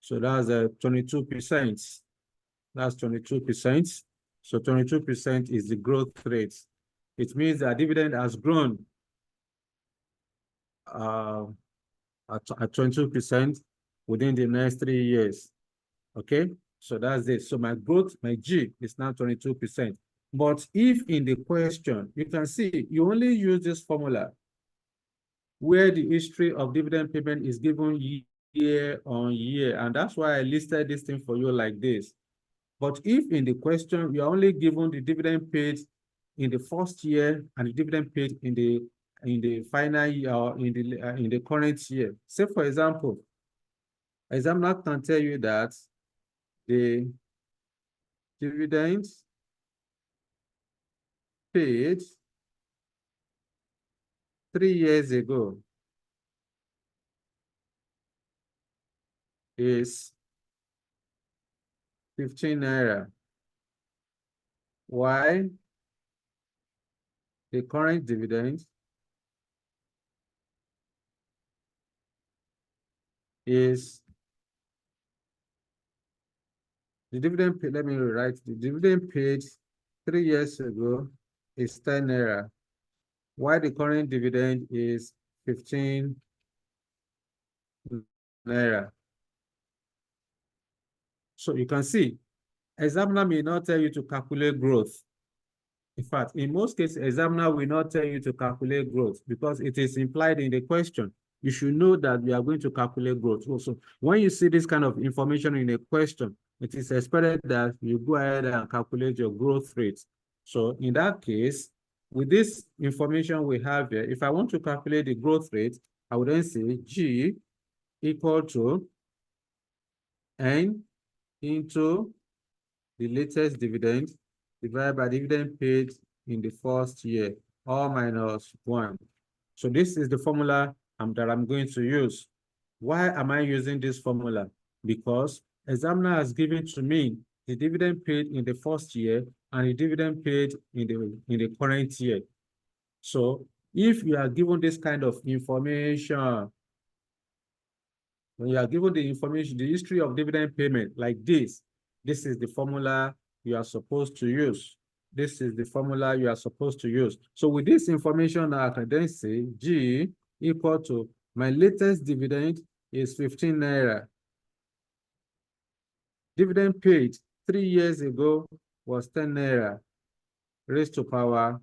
Speaker 1: So that's 22%. That's 22%. So 22% is the growth rate. It means that dividend has grown at 22% within the next 3 years. Okay, so that's it. So my growth, my G is now 22%. But if in the question, you can see you only use this formula where the history of dividend payment is given year on year. And that's why I listed this thing for you like this. But if in the question, you are only given the dividend paid in the first year and the dividend paid in the final year or in the current year. Say, for example, examiner can tell you that the dividends paid 3 years ago is 15 naira. Why the current dividend is the dividend paid, let me rewrite, the dividend paid 3 years ago is 10 naira. Why the current dividend is 15 naira. So you can see, examiner may not tell you to calculate growth. In fact, in most cases, examiner will not tell you to calculate growth because it is implied in the question. You should know that we are going to calculate growth. Also, when you see this kind of information in a question, it is expected that you go ahead and calculate your growth rate. So in that case, with this information we have here, if I want to calculate the growth rate, I would then say G equal to N into the latest dividend divided by dividend paid in the first year, all minus 1. So this is the formula that I'm going to use. Why am I using this formula? Because examiner has given to me the dividend paid in the first year and the dividend paid in the current year. So if you are given this kind of information, when you are given the information, the history of dividend payment like this is the formula you are supposed to use. This is the formula you are supposed to use. So with this information, I can then say G equal to my latest dividend is 15 naira. Dividend paid 3 years ago was 10 naira raised to power.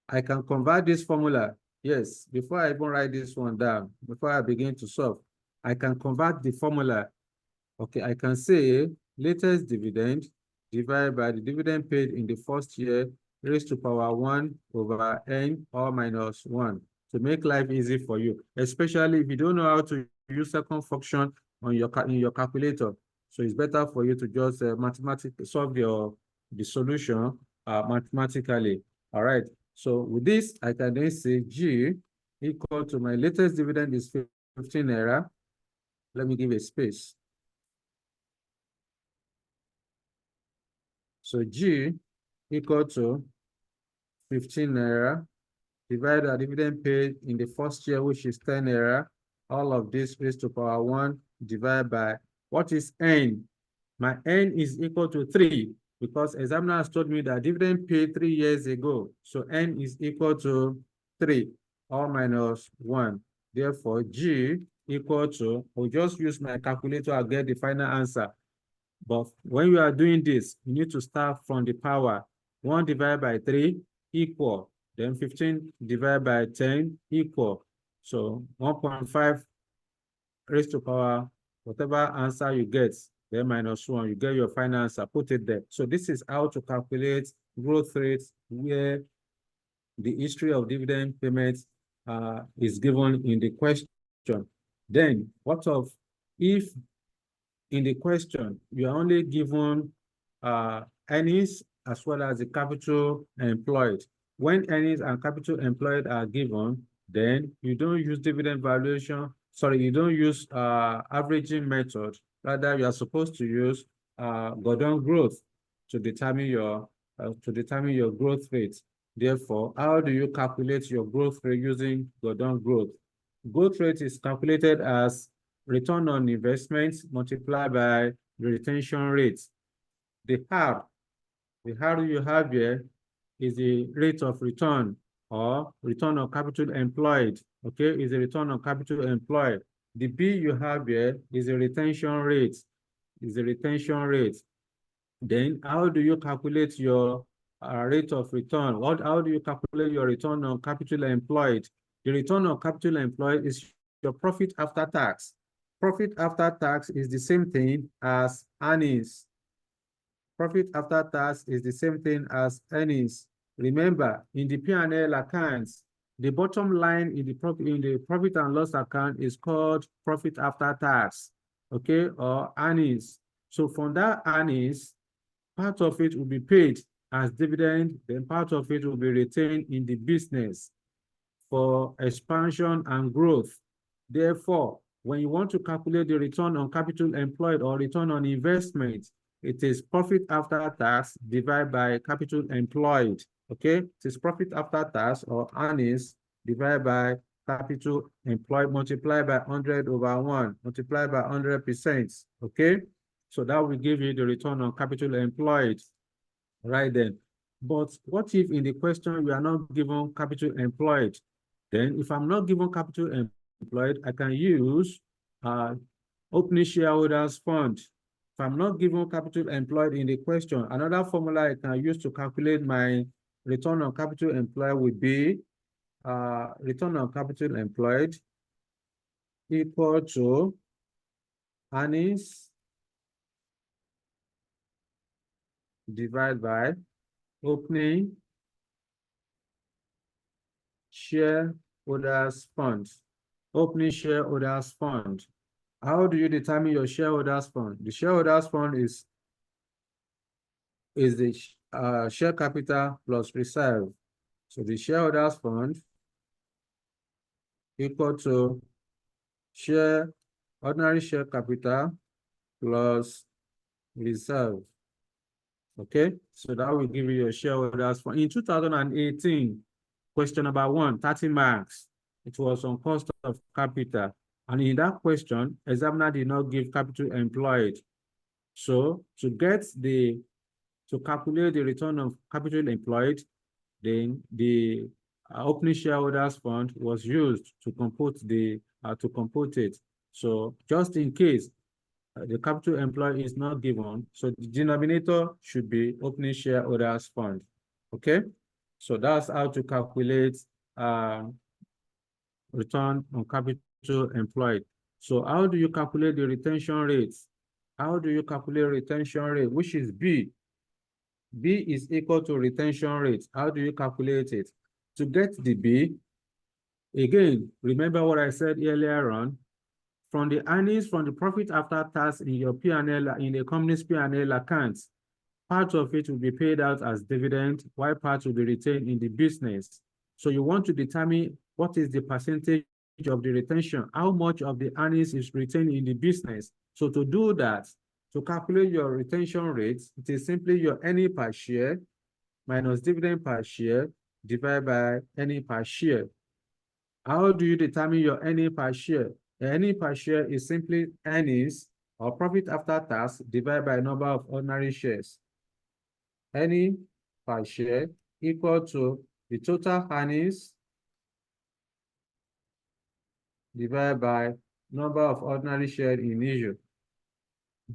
Speaker 1: I can convert this formula. Yes, before I even write this one down, before I begin to solve, I can convert the formula. Okay, I can say latest dividend divided by the dividend paid in the first year raised to power 1 over n or minus 1 to make life easy for you, especially if you don't know how to use second function on in your calculator. So it's better for you to just mathematically solve the solution mathematically. All right. So with this, I can then say G equal to my latest dividend is 15 naira. Let me give a space. So G equal to 15 naira divided by dividend paid in the first year, which is 10 naira. All of this raised to power 1 divided by what is N? My N is equal to 3 because examiner has told me that dividend paid 3 years ago. So N is equal to 3 or minus 1. Therefore, G equal to, I'll just use my calculator and get the final answer. But when you are doing this, you need to start from the power. 1 divided by 3 equal. Then 15 divided by 10 equal. So 1.5 raised to power, whatever answer you get, then minus 1, you get your final answer, put it there. So this is how to calculate growth rates where the history of dividend payments is given in the question. Then what of if in the question you are only given earnings as well as the capital employed? When earnings and capital employed are given, then you don't use dividend valuation, sorry, you don't use averaging method. Rather, you are supposed to use Gordon growth to determine your growth rate. Therefore, how do you calculate your growth rate using Gordon growth? Growth rate is calculated as return on investments multiplied by the retention rate. The R you have here is the rate of return or return on capital employed. Okay, is the return on capital employed. The B you have here is the retention rate. Is the retention rate. Then how do you calculate your rate of return? How do you calculate your return on capital employed? The return on capital employed is your profit after tax. Profit after tax is the same thing as earnings. Profit after tax is the same thing as earnings. Remember, in the P&L accounts, the bottom line in the profit and loss account is called profit after tax, okay, or earnings. So from that earnings, part of it will be paid as dividend, then part of it will be retained in the business for expansion and growth. Therefore, when you want to calculate the return on capital employed or return on investment, it is profit after tax divided by capital employed. Okay, it is profit after tax or earnings divided by capital employed multiplied by 100/1, multiplied by 100%. Okay, so that will give you the return on capital employed right then. But what if in the question we are not given capital employed? Then if I'm not given capital employed, I can use opening shareholders fund. If I'm not given capital employed in the question, another formula I can use to calculate my return on capital employed would be return on capital employed equal to earnings divided by opening shareholders fund. Opening shareholders fund. How do you determine your shareholders fund? The shareholders fund is the share capital plus reserve. So the shareholders fund equal to ordinary share capital plus reserve. Okay, so that will give you your shareholders fund. In 2018, question number 1, 30 marks. It was on cost of capital. And in that question, examiner did not give capital employed. So to calculate the return of capital employed, then the opening shareholders fund was used to compute it. So just in case the capital employed is not given, so the denominator should be opening shareholders fund. Okay, so that's how to calculate return on capital employed. So how do you calculate the retention rates? How do you calculate retention rate, which is B? B is equal to retention rate. How do you calculate it? To get the B, again, remember what I said earlier on, from the earnings from the profit after tax in your P&L, in the company's P&L accounts, part of it will be paid out as dividend, while part will be retained in the business. So you want to determine what is the percentage of the retention, how much of the earnings is retained in the business. So to do that, to calculate your retention rates, it is simply your earning per share minus dividend per share divided by earning per share. How do you determine your earning per share? Earning per share is simply earnings or profit after tax divided by number of ordinary shares. Earning per share equal to the total earnings divided by number of ordinary shares in issue.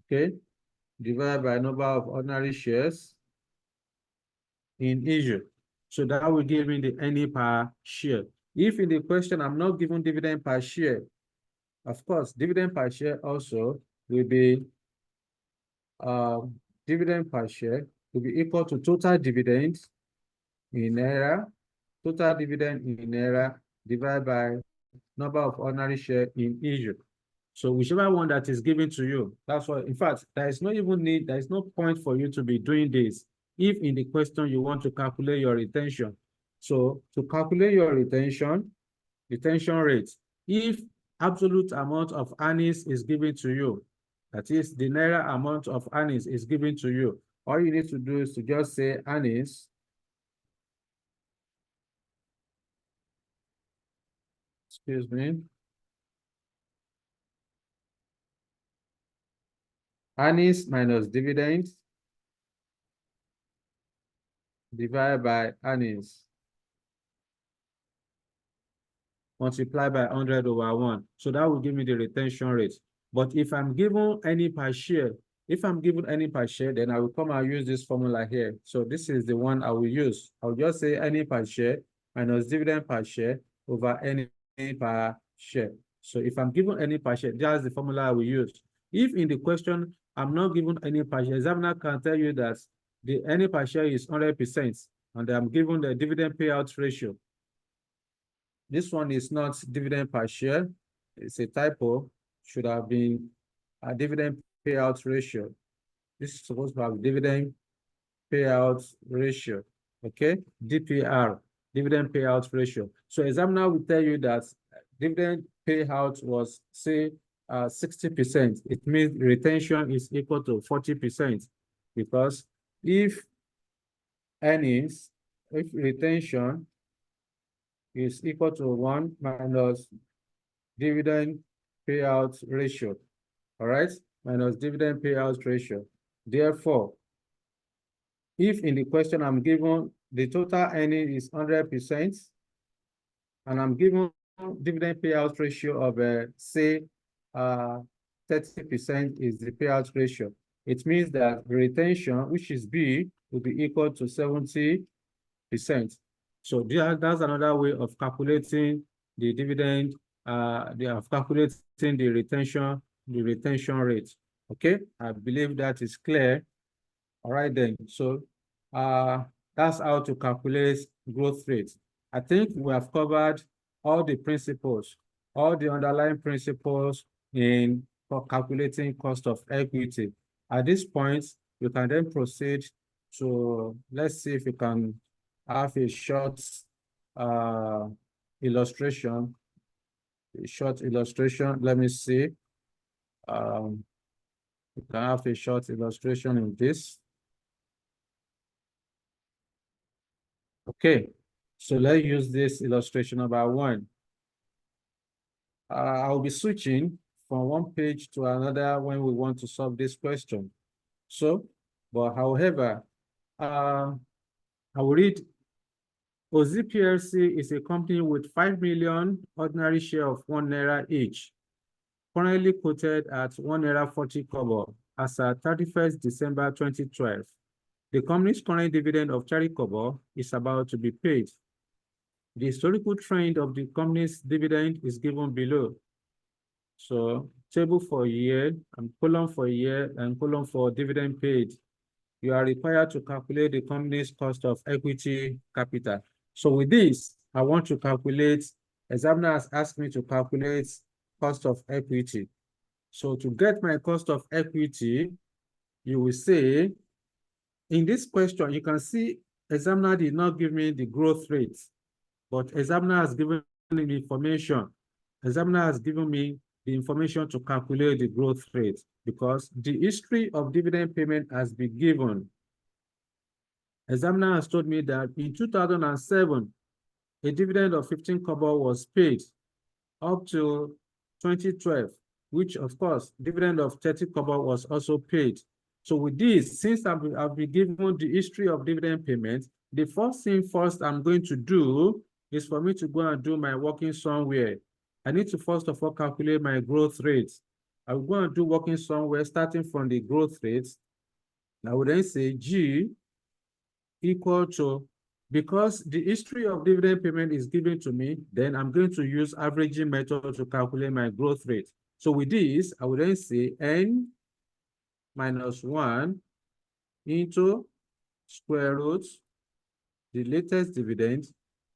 Speaker 1: Okay, divided by number of ordinary shares in issue. So that will give me the earning per share. If in the question I'm not given dividend per share, of course, dividend per share also will be dividend per share will be equal to total dividend in naira, total dividend in naira divided by number of ordinary share in issue. So whichever one that is given to you, that's what, in fact, there is no point for you to be doing this if in the question you want to calculate your retention. So to calculate your retention rate, if absolute amount of earnings is given to you. That is, the Naira amount of earnings is given to you. All you need to do is to just say earnings. Excuse me. Earnings minus dividends divided by earnings. Multiply by 100/1. So that will give me the retention rate. But if I'm given any per share, then I will come and use this formula here. So this is the one I will use. I'll just say any per share minus dividend per share over any per share. So if I'm given any per share, that's the formula I will use. If in the question I'm not given any per share, examiner can tell you that the any per share is 100%, and I'm given the dividend payout ratio. This one is not dividend per share. It's a typo. Should have been a dividend payout ratio. This is supposed to have dividend payout ratio. Okay, DPR, dividend payout ratio. So examiner will tell you that dividend payout was, say, 60%. It means retention is equal to 40%, because if retention is equal to 1 minus dividend payout ratio, all right, minus dividend payout ratio. Therefore, if in the question I'm given the total earning is 100%, and I'm given dividend payout ratio of, say, 30% is the payout ratio, it means that retention, which is B, will be equal to 70%. So that's another way of calculating the dividend, of calculating the retention rate. Okay, I believe that is clear. All right then. So that's how to calculate growth rate. I think we have covered all the principles, all the underlying principles for calculating cost of equity. At this point, you can then proceed to, let's see if we can have a short illustration. Let me see. We can have a short illustration in this. Okay, so let's use this illustration number 1. I'll be switching from one page to another when we want to solve this question. So, but however, I will read. Ozi PLC is a company with 5 million ordinary share of 1 Naira each, currently quoted at 1 Naira 40 kobo as at 31st December 2012. The company's current dividend of 30 kobo is about to be paid. The historical trend of the company's dividend is given below. So table for year, and column for year, and column for dividend paid. You are required to calculate the company's cost of equity capital. So with this, I want to calculate, examiner has asked me to calculate cost of equity. So to get my cost of equity, you will say, in this question, you can see examiner did not give me the growth rate, but examiner has given me the information. Examiner has given me the information to calculate the growth rate, because the history of dividend payment has been given. Examiner has told me that in 2007, a dividend of 15 kobo was paid up to 2012, which of course, dividend of 30 kobo was also paid. So with this, since I've been given the history of dividend payments, the first thing first I'm going to do is for me to go and do my working somewhere. I need to first of all calculate my growth rates. I will go and do working somewhere starting from the growth rates. I would then say G equal to, because the history of dividend payment is given to me, then I'm going to use averaging method to calculate my growth rate. So with this, I would then say N minus 1 into square root the latest dividend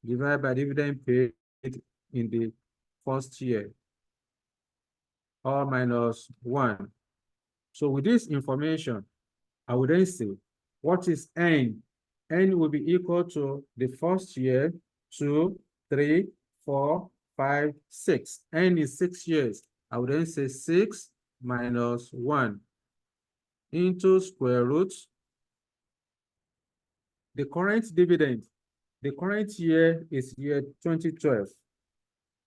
Speaker 1: divided by dividend paid in the first year, or minus 1. So with this information, I would then say, what is N? N will be equal to the first year, 2, 3, 4, 5, 6. N is 6 years. I would then say 6 minus 1 into square root. The current dividend, the current year is year 2012.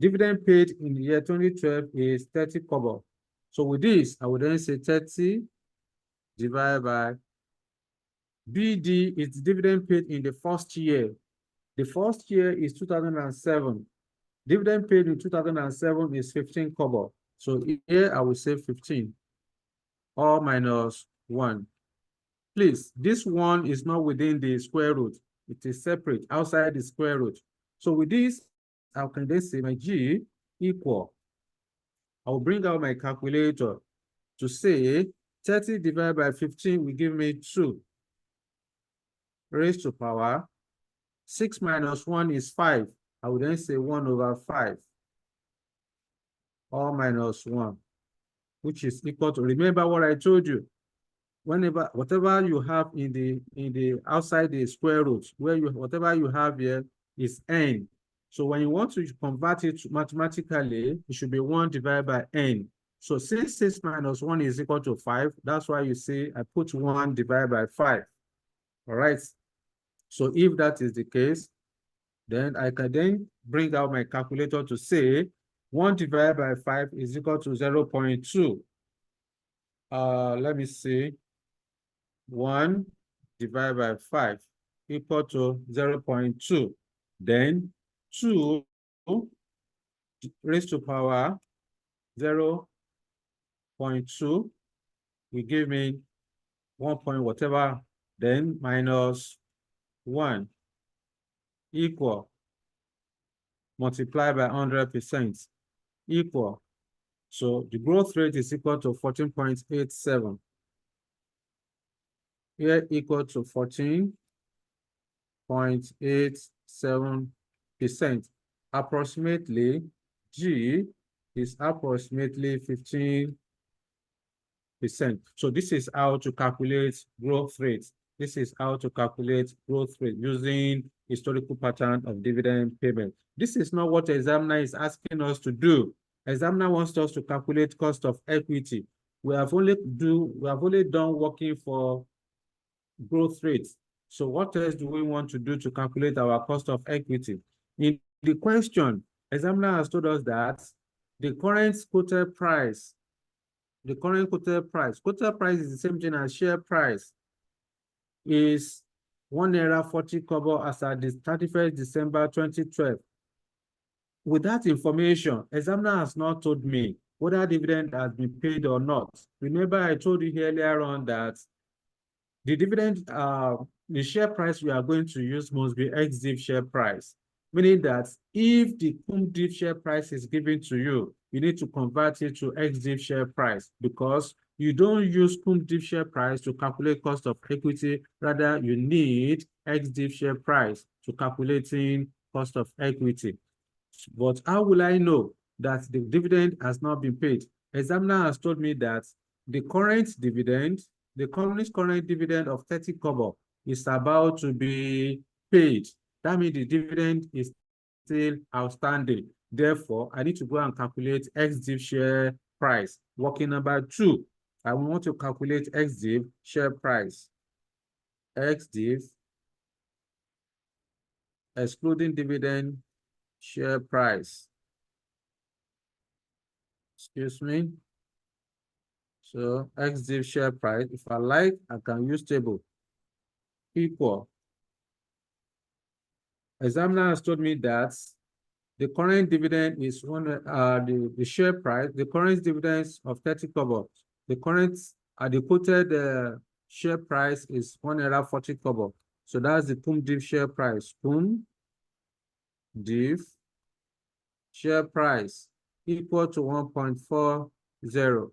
Speaker 1: Dividend paid in the year 2012 is 30 kobo. So with this, I would then say 30 divided by BD is dividend paid in the first year. The first year is 2007. Dividend paid in 2007 is 15 kobo. So here I will say 15 or minus 1. Please, this one is not within the square root. It is separate outside the square root. So with this, I can then say my G equal. I'll bring out my calculator to say 30 divided by 15 will give me 2 raised to power. 6 minus 1 is 5. I would then say 1 over 5 or minus 1, which is equal to, remember what I told you, whatever you have in the outside the square root, whatever you have here is n. So when you want to convert it mathematically, it should be 1 divided by n. So since 6 minus 1 is equal to 5, that's why you see I put 1 divided by 5. All right. So if that is the case, then I can then bring out my calculator to say 1 divided by 5 is equal to 0.2. Let me see. 1 divided by 5 equal to 0.2. Then 2 raised to power 0.2 will give me 1 point whatever, then minus 1 equal multiply by 100% equal. So the growth rate is equal to 14.87. Here equal to 14.87%. Approximately, G is approximately 15%. So this is how to calculate growth rate. This is how to calculate growth rate using historical pattern of dividend payment. This is not what the examiner is asking us to do. Examiner wants us to calculate cost of equity. We have only done working for growth rates. So what else do we want to do to calculate our cost of equity? In the question, examiner has told us that the current quoted price quoted price is the same thing as share price, is 1 naira 40 kobo as at the 31st December 2012. With that information, examiner has not told me whether dividend has been paid or not. Remember, I told you earlier on that the dividend, the share price we are going to use must be ex-div share price, meaning that if the cum-div share price is given to you, you need to convert it to ex-div share price, because you don't use cum-div share price to calculate cost of equity. Rather, you need ex-div share price to calculating cost of equity. But how will I know that the dividend has not been paid? Examiner has told me that the current dividend, the company's current dividend of 30 kobo is about to be paid. That means the dividend is still outstanding. Therefore, I need to go and calculate ex-div share price. Working number 2, I want to calculate ex-div share price. Ex-div excluding dividend share price. Excuse me. So ex-div share price, if I like, I can use table equal. Examiner has told me that the current dividend is the share price, the current dividends of 30 kobo. The current the quoted share price is 1 naira 40 kobo. So that's the cum-div share price. Cum-div share price equal to 1.40.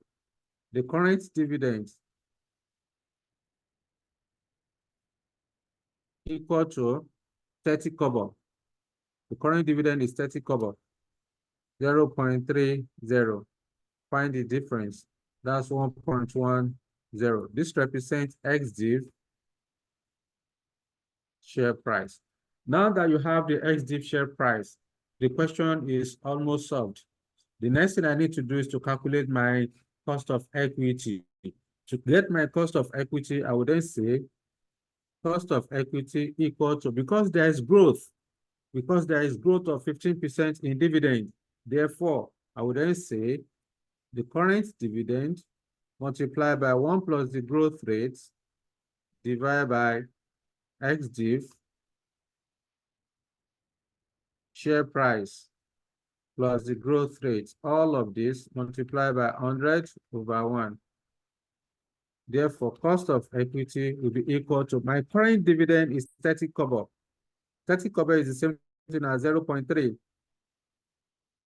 Speaker 1: The current dividend equal to 30 kobo. The current dividend is 30 kobo. 0.30. Find the difference. That's 1.10. This represents ex-div share price. Now that you have the ex-div share price, the question is almost solved. The next thing I need to do is to calculate my cost of equity. To get my cost of equity, I would then say cost of equity equal to, because there is growth of 15% in dividend. Therefore, I would then say the current dividend multiplied by 1 plus the growth rate divided by XDIV share price plus the growth rate. All of this multiplied by 100 over 1. Therefore, cost of equity will be equal to, my current dividend is 30 kobo. 30 kobo is the same thing as 0.3.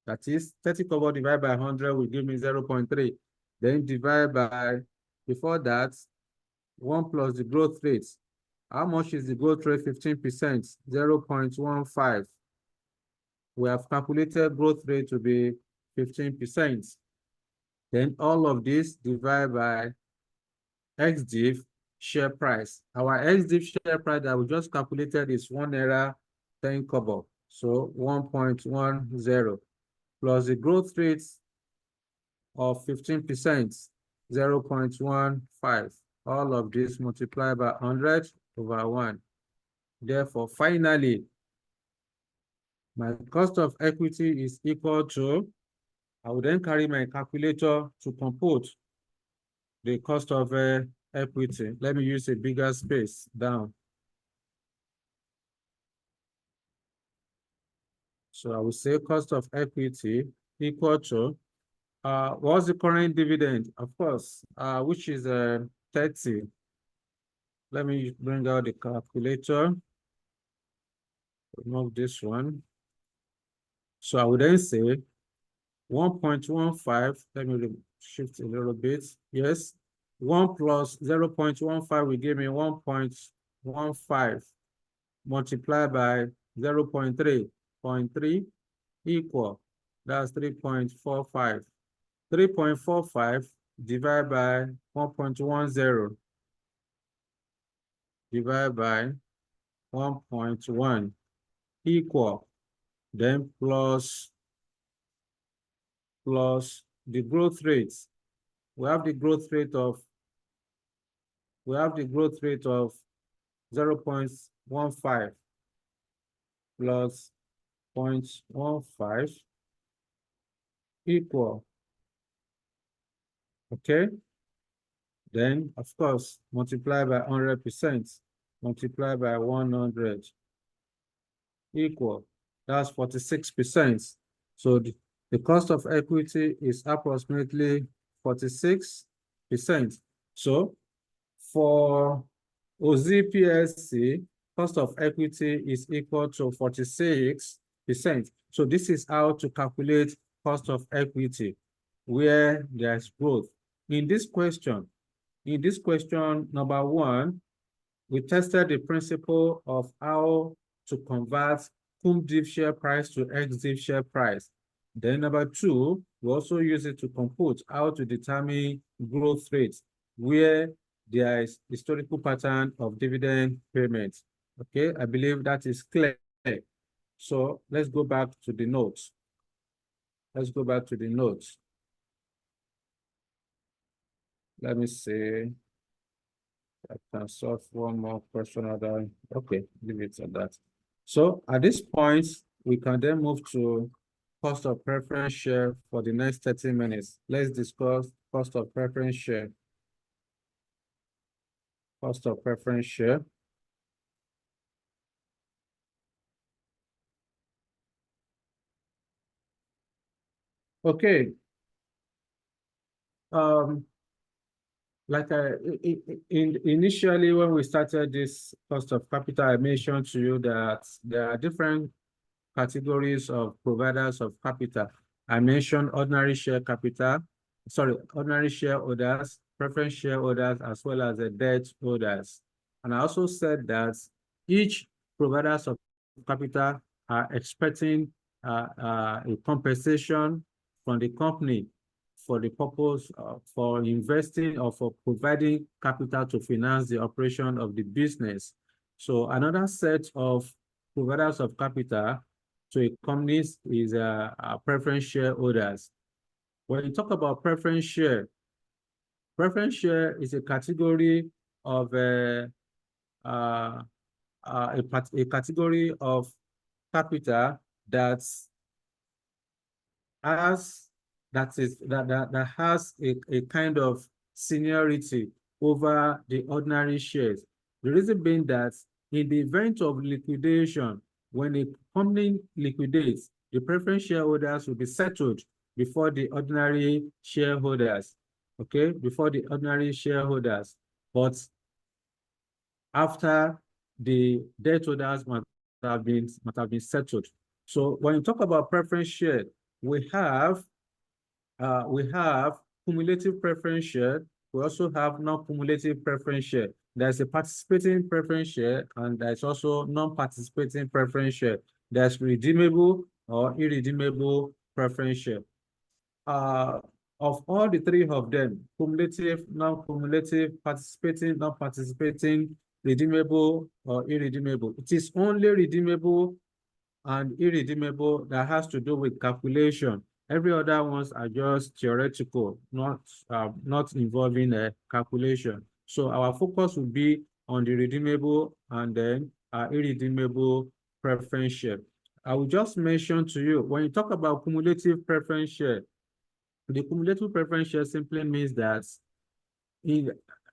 Speaker 1: That is 30 kobo divided by 100 will give me 0.3. Then divide by, before that, 1 plus the growth rate. How much is the growth rate? 15%, 0.15. We have calculated growth rate to be 15%. Then all of this divided by XDIV share price. Our XDIV share price that we just calculated is 1 naira 10 kobo. So 1.10 plus the growth rate of 15%, 0.15. All of this multiplied by 100 over 1. Therefore, finally, my cost of equity is equal to, I will then carry my calculator to compute the cost of equity. Let me use a bigger space down. So I will say cost of equity equal to, what's the current dividend? Of course, which is 30. Let me bring out the calculator. Remove this one. So I would then say 1.15. Let me shift a little bit. Yes. 1 plus 0.15 will give me 1.15 multiplied by 0.3. 0.3 equal. That's 3.45. 3.45 divided by 1.10 divided by 1.1 equal. Then plus the growth rate. We have the growth rate of 0.15 plus 0.15 equal. Okay. Then, of course, multiply by 100%, multiply by 100 equal. That's 46%. So the cost of equity is approximately 46%. So for OZPSC, cost of equity is equal to 46%. So this is how to calculate cost of equity where there's growth. In this question number 1, we tested the principle of how to convert cum-div share price to ex-div share price. Then number 2, we also use it to compute how to determine growth rates where there is historical pattern of dividend payments. Okay, I believe that is clear. So let's go back to the notes. Let me see. I can solve one more question. Okay, leave it at that. So at this point, we can then move to cost of preference share for the next 30 minutes. Let's discuss cost of preference share. Cost of preference share. Okay. Like initially when we started this cost of capital, I mentioned to you that there are different categories of providers of capital. I mentioned ordinary shareholders, preference shareholders, as well as the debt holders. And I also said that each providers of capital are expecting a compensation from the company for the purpose for investing or for providing capital to finance the operation of the business. So another set of providers of capital to a company is preference shareholders. When you talk about preference share is a category of a category of capital that has that has a kind of seniority over the ordinary shares. The reason being that in the event of liquidation, when a company liquidates, the preference shareholders will be settled before the ordinary shareholders, okay, before the ordinary shareholders. But after the debt holders must have been settled. So when you talk about preference share, we have cumulative preference share. We also have non-cumulative preference share. There's a participating preference share, and there's also non-participating preference share. There's redeemable or irredeemable preference share. Of all the three of them, cumulative, non-cumulative, participating, non-participating, redeemable or irredeemable, it is only redeemable and irredeemable that has to do with calculation. Every other ones are just theoretical, not involving a calculation. So our focus will be on the redeemable and then irredeemable preference share. I will just mention to you, when you talk about cumulative preference share, the cumulative preference share simply means that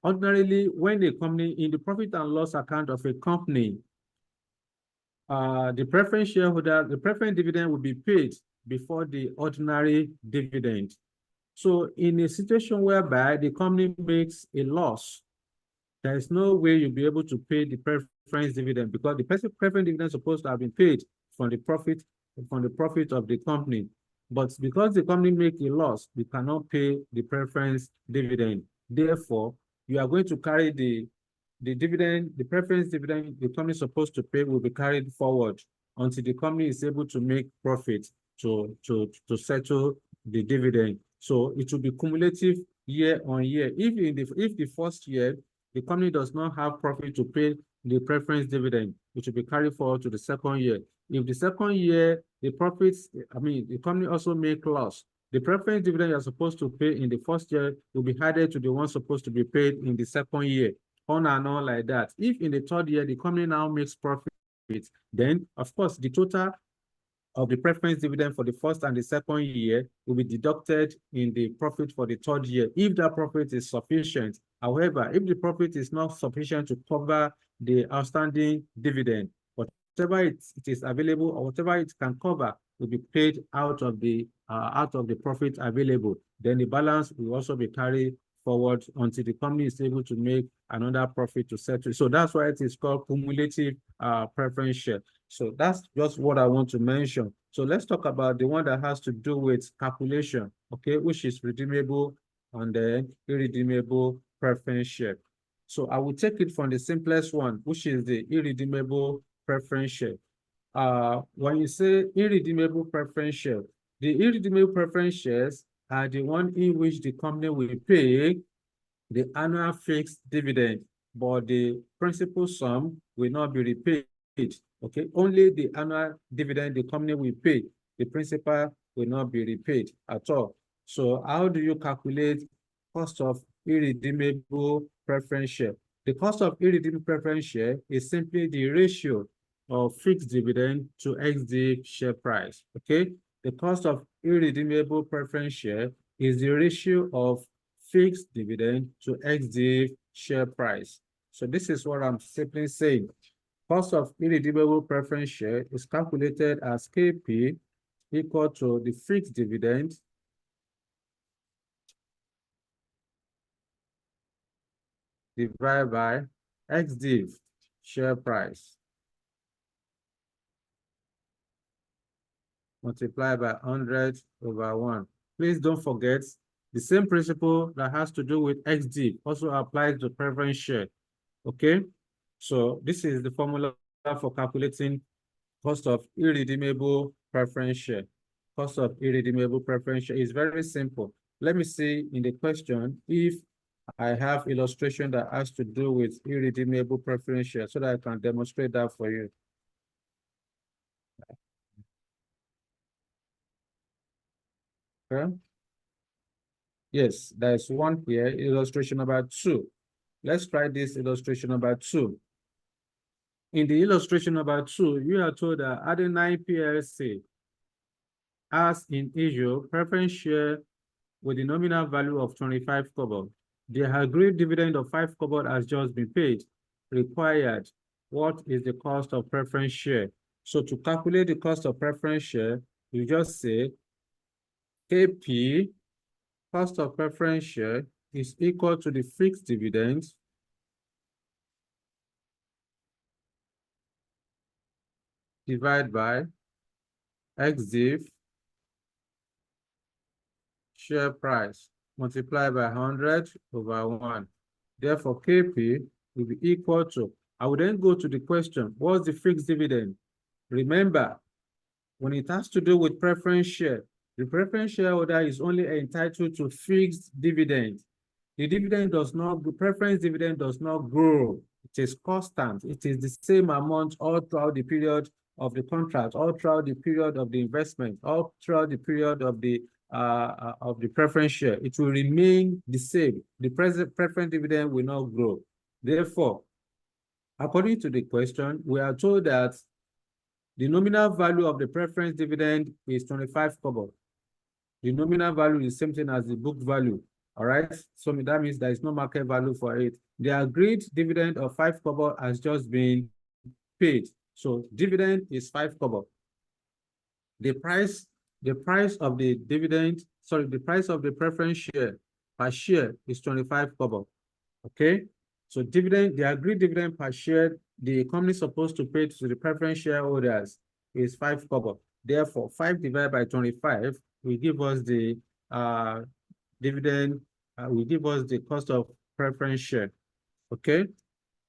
Speaker 1: ordinarily, when a company, in the profit and loss account of a company, the preference shareholder, the preference dividend will be paid before the ordinary dividend. So in a situation whereby the company makes a loss, there is no way you'll be able to pay the preference dividend because the preference dividend is supposed to have been paid from the profit of the company. But because the company makes a loss, we cannot pay the preference dividend. Therefore, you are going to carry the dividend, the preference dividend the company is supposed to pay will be carried forward until the company is able to make profit to settle the dividend. So it will be cumulative year on year. If the first year the company does not have profit to pay the preference dividend, it will be carried forward to the second year. If the second year the profits, the company also make loss, the preference dividend you're supposed to pay in the first year will be added to the one supposed to be paid in the second year, on and on like that. If in the third year the company now makes profit, then of course the total of the preference dividend for the first and the second year will be deducted in the profit for the third year, if that profit is sufficient. However, if the profit is not sufficient to cover the outstanding dividend, whatever it is available or whatever it can cover will be paid out of the profit available. Then the balance will also be carried forward until the company is able to make another profit to settle. So that's why it is called cumulative preference share. So that's just what I want to mention. So let's talk about the one that has to do with calculation, okay, which is redeemable and then irredeemable preference share. So I will take it from the simplest one, which is the irredeemable preference share. When you say irredeemable preference share, the irredeemable preference shares are the one in which the company will pay the annual fixed dividend, but the principal sum will not be repaid. Okay, only the annual dividend the company will pay. The principal will not be repaid at all. So how do you calculate cost of irredeemable preference share? The cost of irredeemable preference share is simply the ratio of fixed dividend to ex-div share price. Okay, the cost of irredeemable preference share is the ratio of fixed dividend to ex-div share price. So this is what I'm simply saying. Cost of irredeemable preference share is calculated as KP equal to the fixed dividend divided by ex-div share price multiplied by 100/1. Please don't forget the same principle that has to do with ex-div also applies to preference share. Okay, so this is the formula for calculating cost of irredeemable preference share. Cost of irredeemable preference share is very simple. Let me see in the question if I have illustration that has to do with irredeemable preference share so that I can demonstrate that for you. Okay. Yes, there's one here, illustration number 2. Let's try this illustration number 2. In the illustration number 2, you are told that Adenine PLC has in issue preference share with the nominal value of 25 kobo. The agreed dividend of 5 kobo has just been paid. Required, what is the cost of preference share? So to calculate the cost of preference share, you just say KP, cost of preference share, is equal to the fixed dividend divided by XDIV share price multiplied by 100 over 1. Therefore, KP will be equal to, I will then go to the question, what's the fixed dividend? Remember, when it has to do with preference share, the preference shareholder is only entitled to fixed dividend. The dividend does not, the preference dividend does not grow. It is constant. It is the same amount all throughout the period of the contract, all throughout the period of the investment, all throughout the period of the preference share. It will remain the same. The preference dividend will not grow. Therefore, according to the question, we are told that the nominal value of the preference dividend is 25 kobo. The nominal value is the same thing as the book value. All right. So that means there is no market value for it. The agreed dividend of 5 kobo has just been paid. So dividend is 5 kobo. The price of the dividend, sorry, the price of the preference share per share is 25 kobo. Okay. So dividend, the agreed dividend per share the company is supposed to pay to the preference shareholders is 5 kobo. Therefore, 5 divided by 25 will give us the dividend, will give us the cost of preference share. Okay.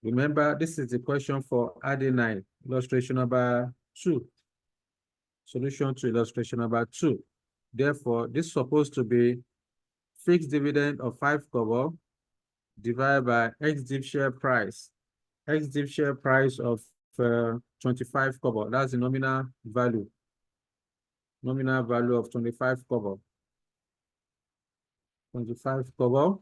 Speaker 1: Remember, this is the question for Adenine, illustration number 2. Solution to illustration number 2. Therefore, this is supposed to be fixed dividend of 5 kobo divided by XDIV share price. XDIV share price of 25 kobo. That's the nominal value. Nominal value of 25 kobo. 25 kobo.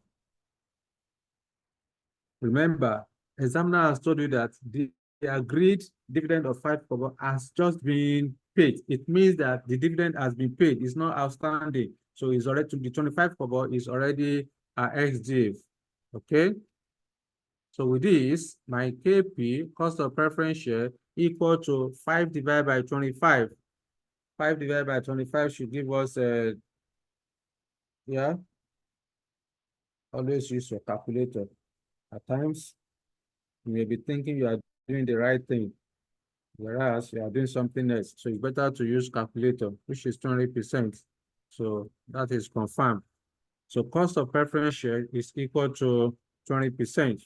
Speaker 1: Remember, examiner has told you that the agreed dividend of 5 kobo has just been paid. It means that the dividend has been paid. It's not outstanding. So it's already, the 25 kobo is already XDIV. Okay. So with this, my KP, cost of preference share, equal to 5 divided by 25. 5 divided by 25 should give us, yeah, always use your calculator. At times, you may be thinking you are doing the right thing, whereas you are doing something else. So it's better to use calculator, which is 20%. So that is confirmed. So cost of preference share is equal to 20%.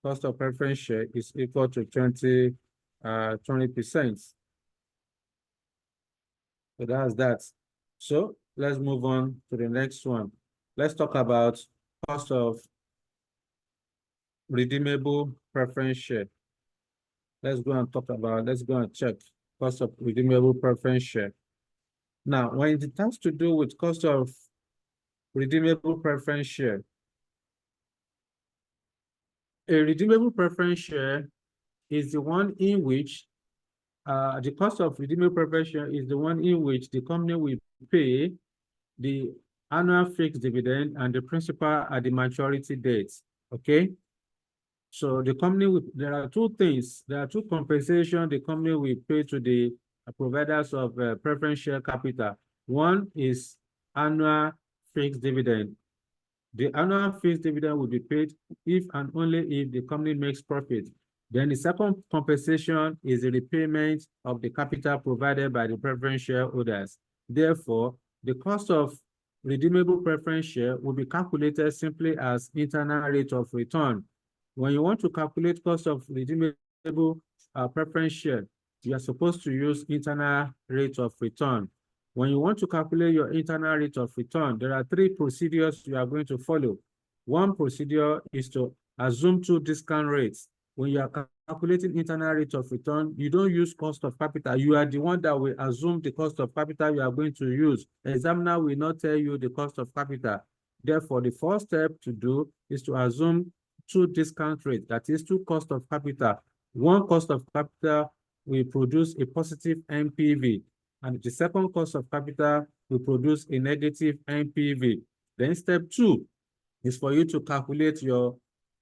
Speaker 1: Cost of preference share is equal to 20%. So that's that. So let's move on to the next one. Let's talk about cost of redeemable preference share. Let's go and talk about, let's go and check cost of redeemable preference share. Now, when it has to do with cost of redeemable preference share, a redeemable preference share is the one in which the cost of redeemable preference share is the one in which the company will pay the annual fixed dividend and the principal at the maturity date. Okay. So the company will, there are two things. There are two compensations the company will pay to the providers of preference share capital. One is annual fixed dividend. The annual fixed dividend will be paid if and only if the company makes profit. Then the second compensation is the repayment of the capital provided by the preference shareholders. Therefore, the cost of redeemable preference share will be calculated simply as internal rate of return. When you want to calculate cost of redeemable preference share, you are supposed to use internal rate of return. When you want to calculate your internal rate of return, there are 3 procedures you are going to follow. One procedure is to assume 2 discount rates. When you are calculating internal rate of return, you don't use cost of capital. You are the one that will assume the cost of capital you are going to use. The examiner will not tell you the cost of capital. Therefore, the first step to do is to assume two discount rates, that is two cost of capital. One cost of capital will produce a positive NPV, and the second cost of capital will produce a negative NPV. Then step two is for you to calculate your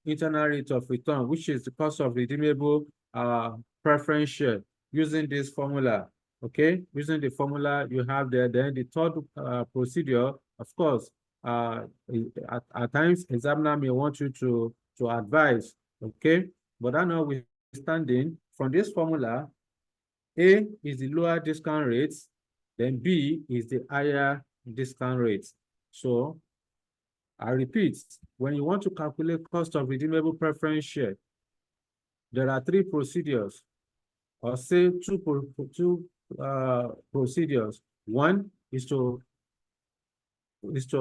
Speaker 1: internal rate of return, which is the cost of redeemable preference share using this formula. Okay, using the formula you have there. Then the third procedure, of course, at times examiner may want you to advise. Okay, but that notwithstanding, from this formula, A is the lower discount rate, then B is the higher discount rate. So I repeat, when you want to calculate cost of redeemable preference share, there are three procedures, or say two procedures. One is to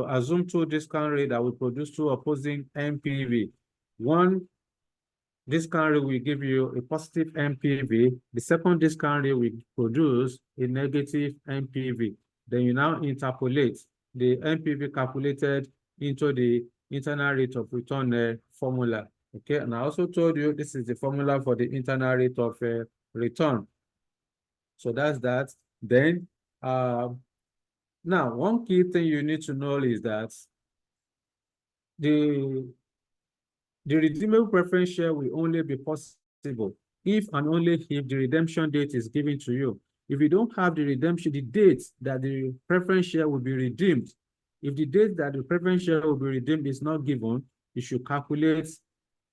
Speaker 1: assume two discount rate that will produce two opposing NPV. One discount rate will give you a positive NPV. The second discount rate will produce a negative NPV. Then you now interpolate the NPV calculated into the internal rate of return formula. Okay, and I also told you this is the formula for the internal rate of return. So that's that. Then, now one key thing you need to know is that the redeemable preference share will only be possible if and only if the redemption date is given to you. If you don't have the redemption, the date that the preference share will be redeemed, if the date that the preference share will be redeemed is not given, you should calculate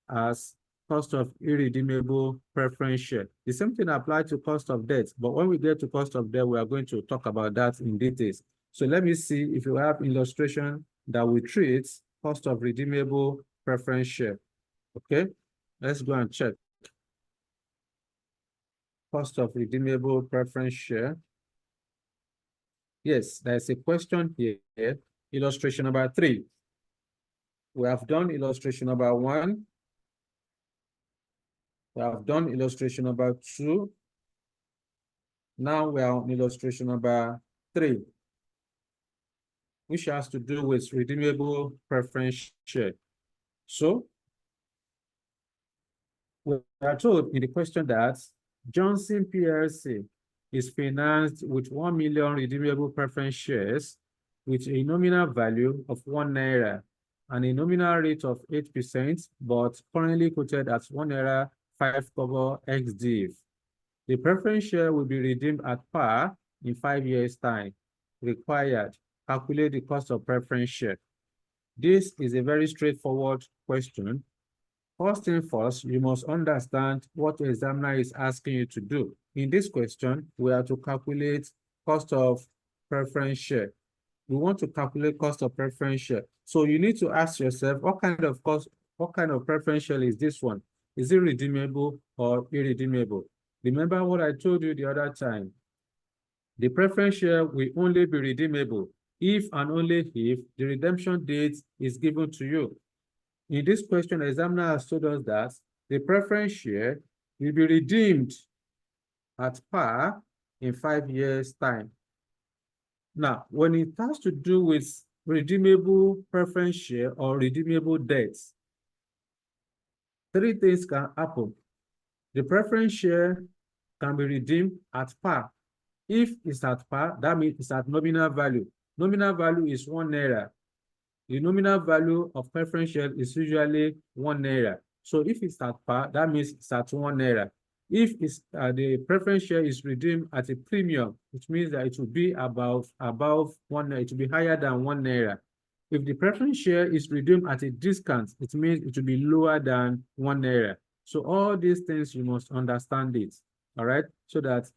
Speaker 1: as cost of irredeemable preference share. The same thing applies to cost of debt, but when we get to cost of debt, we are going to talk about that in details. So let me see if you have illustration that will treat cost of redeemable preference share. Okay, let's go and check. Cost of redeemable preference share. Yes, there's a question here. Illustration number 3. We have done illustration number 1. We have done illustration number 2. Now we are on illustration number 3, which has to do with redeemable preference share. So we are told in the question that Johnson PLC is financed with 1 million redeemable preference shares with a nominal value of 1 naira and a nominal rate of 8%, but currently quoted at 1 naira 5 kobo ex-div. The preference share will be redeemed at par in 5 years' time. Required, calculate the cost of preference share. This is a very straightforward question. First thing first, you must understand what the examiner is asking you to do. In this question, we are to calculate cost of preference share. We want to calculate cost of preference share. So you need to ask yourself, what kind of preference share is this one? Is it redeemable or irredeemable? Remember what I told you the other time. The preference share will only be redeemable if and only if the redemption date is given to you. In this question, the examiner has told us that the preference share will be redeemed at par in 5 years' time. Now, when it has to do with redeemable preference share or redeemable debts, 3 things can happen. The preference share can be redeemed at par. If it's at par, that means it's at nominal value. Nominal value is 1 naira. The nominal value of preference share is usually 1 naira. So if it's at par, that means it's at 1 naira. If it's the preference share is redeemed at a premium, which means that it will be above 1 naira, it will be higher than 1 naira. If the preference share is redeemed at a discount, it means it will be lower than 1 naira. So all these things you must understand it. All right, so that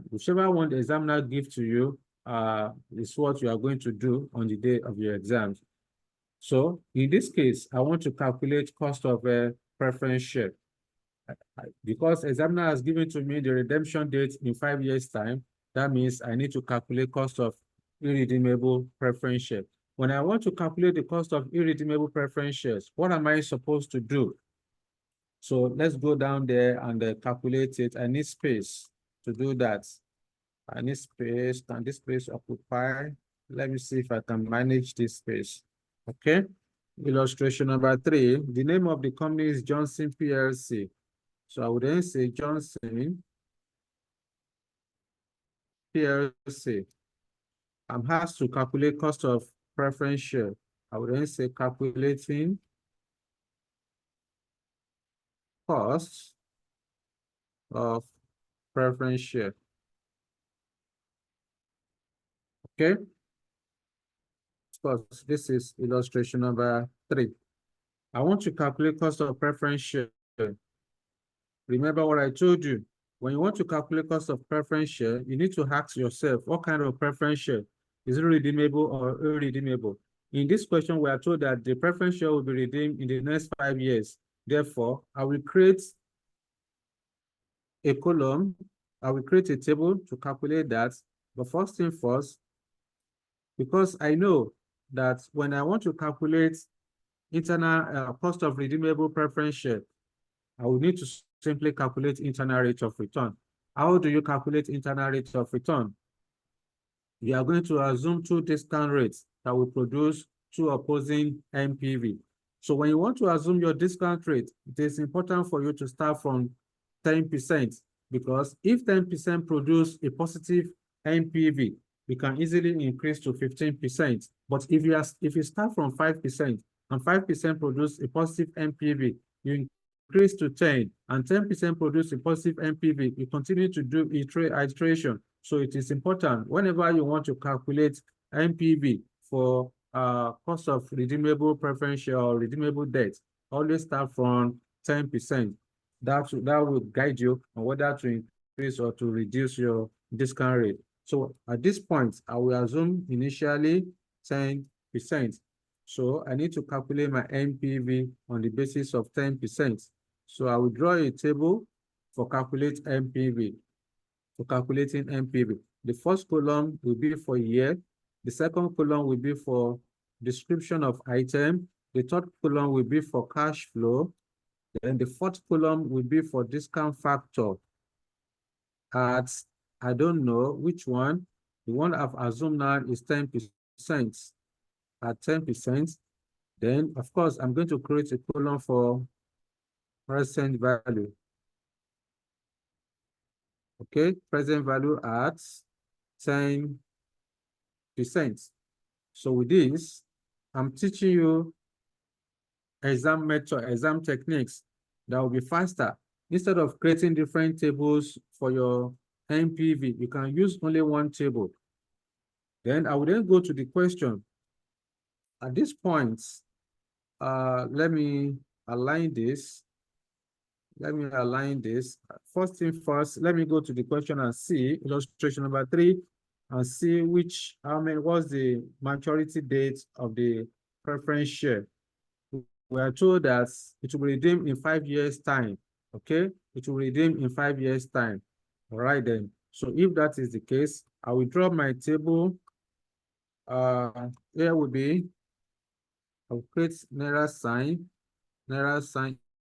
Speaker 1: whichever one the examiner gives to you is what you are going to do on the day of your exams. So in this case, I want to calculate cost of a preference share. Because examiner has given to me the redemption date in 5 years' time, that means I need to calculate cost of irredeemable preference share. When I want to calculate the cost of irredeemable preference shares, what am I supposed to do? So let's go down there and calculate it. I need space to do that. I need space. Can this space occupy? Let me see if I can manage this space. Okay. Illustration number 3. The name of the company is Johnson PLC. So I would then say Johnson PLC. I'm asked to calculate cost of preference share. I would then say calculating cost of preference share. Okay. Of course, this is illustration number 3. I want to calculate cost of preference share. Remember what I told you. When you want to calculate cost of preference share, you need to ask yourself, what kind of preference share? Is it redeemable or irredeemable? In this question, we are told that the preference share will be redeemed in the next 5 years. Therefore, I will create a column. I will create a table to calculate that. But first thing first, because I know that when I want to calculate internal cost of redeemable preference share, I will need to simply calculate internal rate of return. How do you calculate internal rate of return? You are going to assume 2 discount rates that will produce 2 opposing NPV. So when you want to assume your discount rate, it is important for you to start from 10%, because if 10% produce a positive NPV, you can easily increase to 15%. But if you start from 5% and 5% produce a positive NPV, you increase to 10 and 10% produce a positive NPV, you continue to do iteration. So it is important whenever you want to calculate NPV for cost of redeemable preference share or redeemable debt, always start from 10%. That will guide you on whether to increase or to reduce your discount rate. So at this point, I will assume initially 10%. So I need to calculate my NPV on the basis of 10%. So I will draw a table for calculating NPV. The first column will be for year. The second column will be for description of item. The third column will be for cash flow. Then the fourth column will be for discount factor. At, I don't know which one. The one I've assumed now is 10%. At 10%, then of course I'm going to create a column for present value. Okay, present value at 10%. So with this, I'm teaching you exam techniques that will be faster. Instead of creating different tables for your NPV, you can use only one table. Then I will then go to the question. At this point, let me align this. First thing first, let me go to the question and see illustration number 3 and see what's the maturity date of the preference share. We are told that it will be redeemed in 5 years' time. Okay, it will redeem in 5 years' time. All right then. So if that is the case, I will draw my table. Here will be, I'll create Naira sign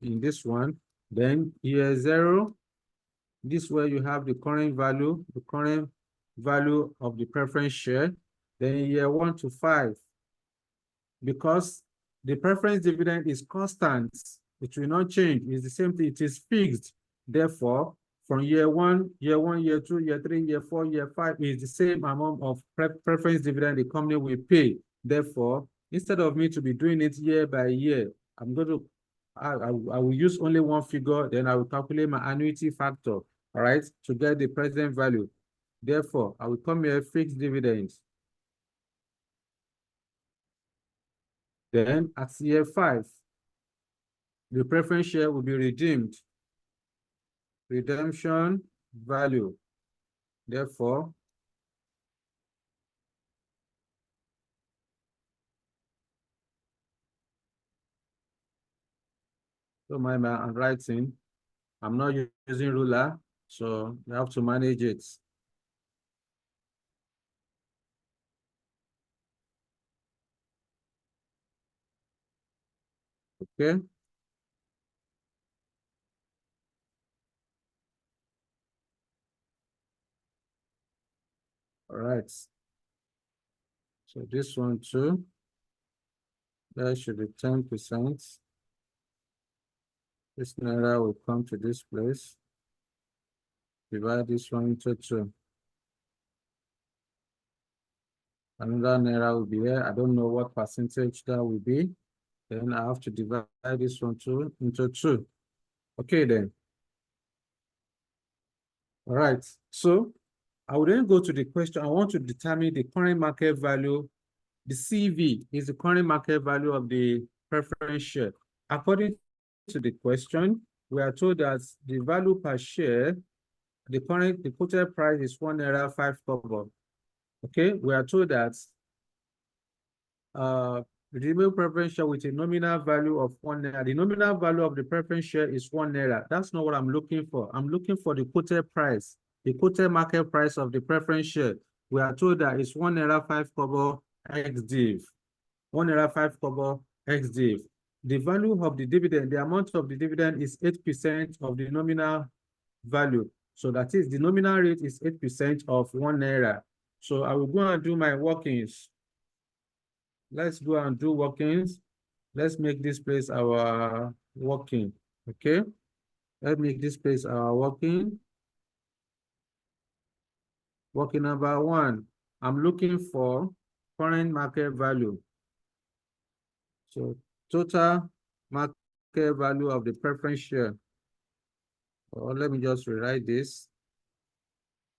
Speaker 1: in this one. Then year 0, this way you have the current value of the preference share. Then year 1 to 5, because the preference dividend is constant, it will not change. It's the same thing, it is fixed. Therefore, from year 1, year 2, year 3, year 4, year 5 is the same amount of preference dividend the company will pay. Therefore, instead of me to be doing it year by year, I will use only one figure, then I will calculate my annuity factor, all right, to get the present value. Therefore, I will come here, fixed dividends. Then at year 5, the preference share will be redeemed. Redemption value. Therefore, so my handwriting, I'm not using ruler, so you have to manage it. Okay. right. So this one too, that should be 10%. This naira will come to this place. Divide this one into 2. Another naira will be here. I don't know what percentage that will be. Then I have to divide this one into 2. Okay, then. All right. So I will then go to the question. I want to determine the current market value. The CV is the current market value of the preference share. According to the question, we are told that the value per share, the quoted price is 1 naira 5 kobo. Okay, we are told that redeemable preference share with a nominal value of 1 naira. The nominal value of the preference share is 1 naira. That's not what I'm looking for. I'm looking for the quoted price, the quoted market price of the preference share. We are told that it's 1 naira 5 kobo ex div. 1 naira 5 kobo ex div. The value of the dividend, the amount of the dividend is 8% of the nominal value. So that is, the nominal rate is 8% of 1 naira. So I will go and do my workings. Let's go and do workings. Let's make this place our working. Okay. Let's make this place our working. Working number 1. I'm looking for current market value. So total market value of the preference share. Or let me just rewrite this.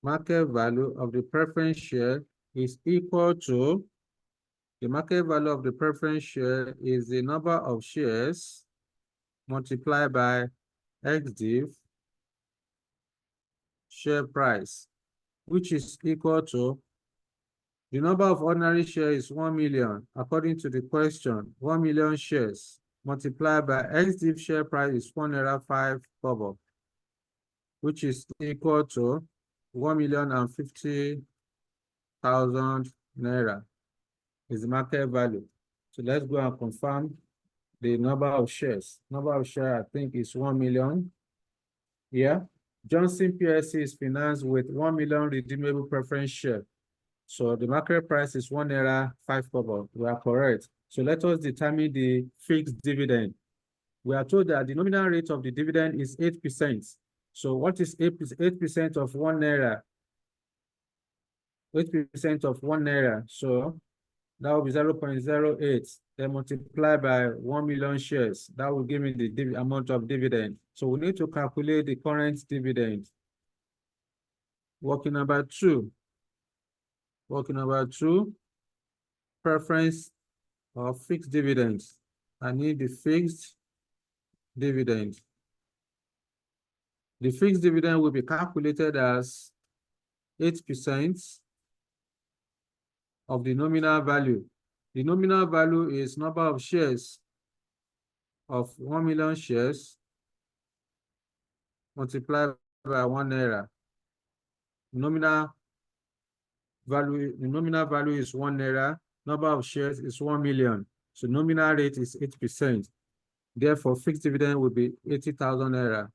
Speaker 1: Market value of the preference share is equal to the market value of the preference share is the number of shares multiplied by X div share price, which is equal to the number of ordinary shares is 1 million. According to the question, 1 million shares multiplied by X div share price is 1 naira 5 kobo, which is equal to 1,050,000 naira is the market value. So let's go and confirm the number of shares. Number of shares, I think, is 1 million. Yeah. Johnson PLC is financed with 1 million redeemable preference share. So the market price is 1 naira 5 kobo. We are correct. So let us determine the fixed dividend. We are told that the nominal rate of the dividend is 8%. So what is 8% of 1 naira? 8% of 1 naira. So that will be 0.08. Then multiply by 1 million shares. That will give me the amount of dividend. So we need to calculate the current dividend. Working number 2. Working number 2. Preference of fixed dividends. I need the fixed dividend. The fixed dividend will be calculated as 8% of the nominal value. The nominal value is number of shares of 1 million shares multiplied by 1 naira. The nominal value is 1 naira. Number of shares is 1 million. So nominal rate is 8%. Therefore, fixed dividend will be 80,000 naira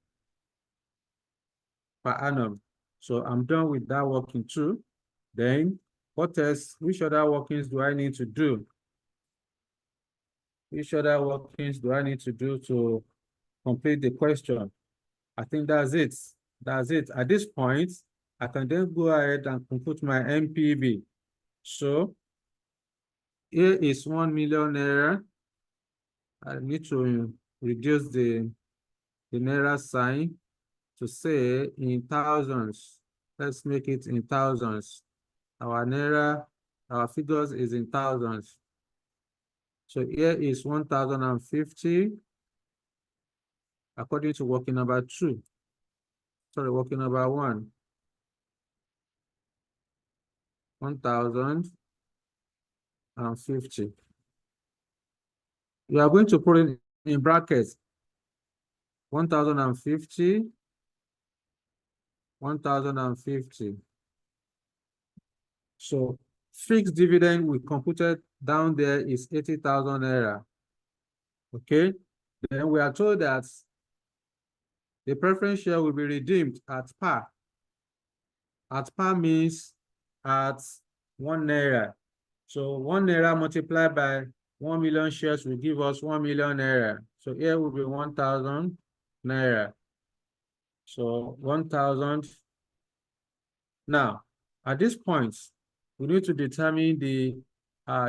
Speaker 1: per annum. So I'm done with that working too. Then what else? Which other workings do I need to do? Which other workings do I need to do to complete the question? I think that's it. That's it. At this point, I can then go ahead and compute my MPV. So here is 1 million naira. I need to reduce the naira sign to say in thousands. Let's make it in thousands. Our naira, our figures is in thousands. So here is 1,050 according to working number 2. Sorry, working number 1. 1,050. You are going to put it in brackets. 1,050. 1,050. So fixed dividend we computed down there is 80,000 naira. Okay. Then we are told that the preference share will be redeemed at par. At par means at 1 naira. So 1 naira multiplied by 1 million shares will give us 1 million naira. So here will be 1,000 naira. So 1,000. Now, at this point, we need to determine the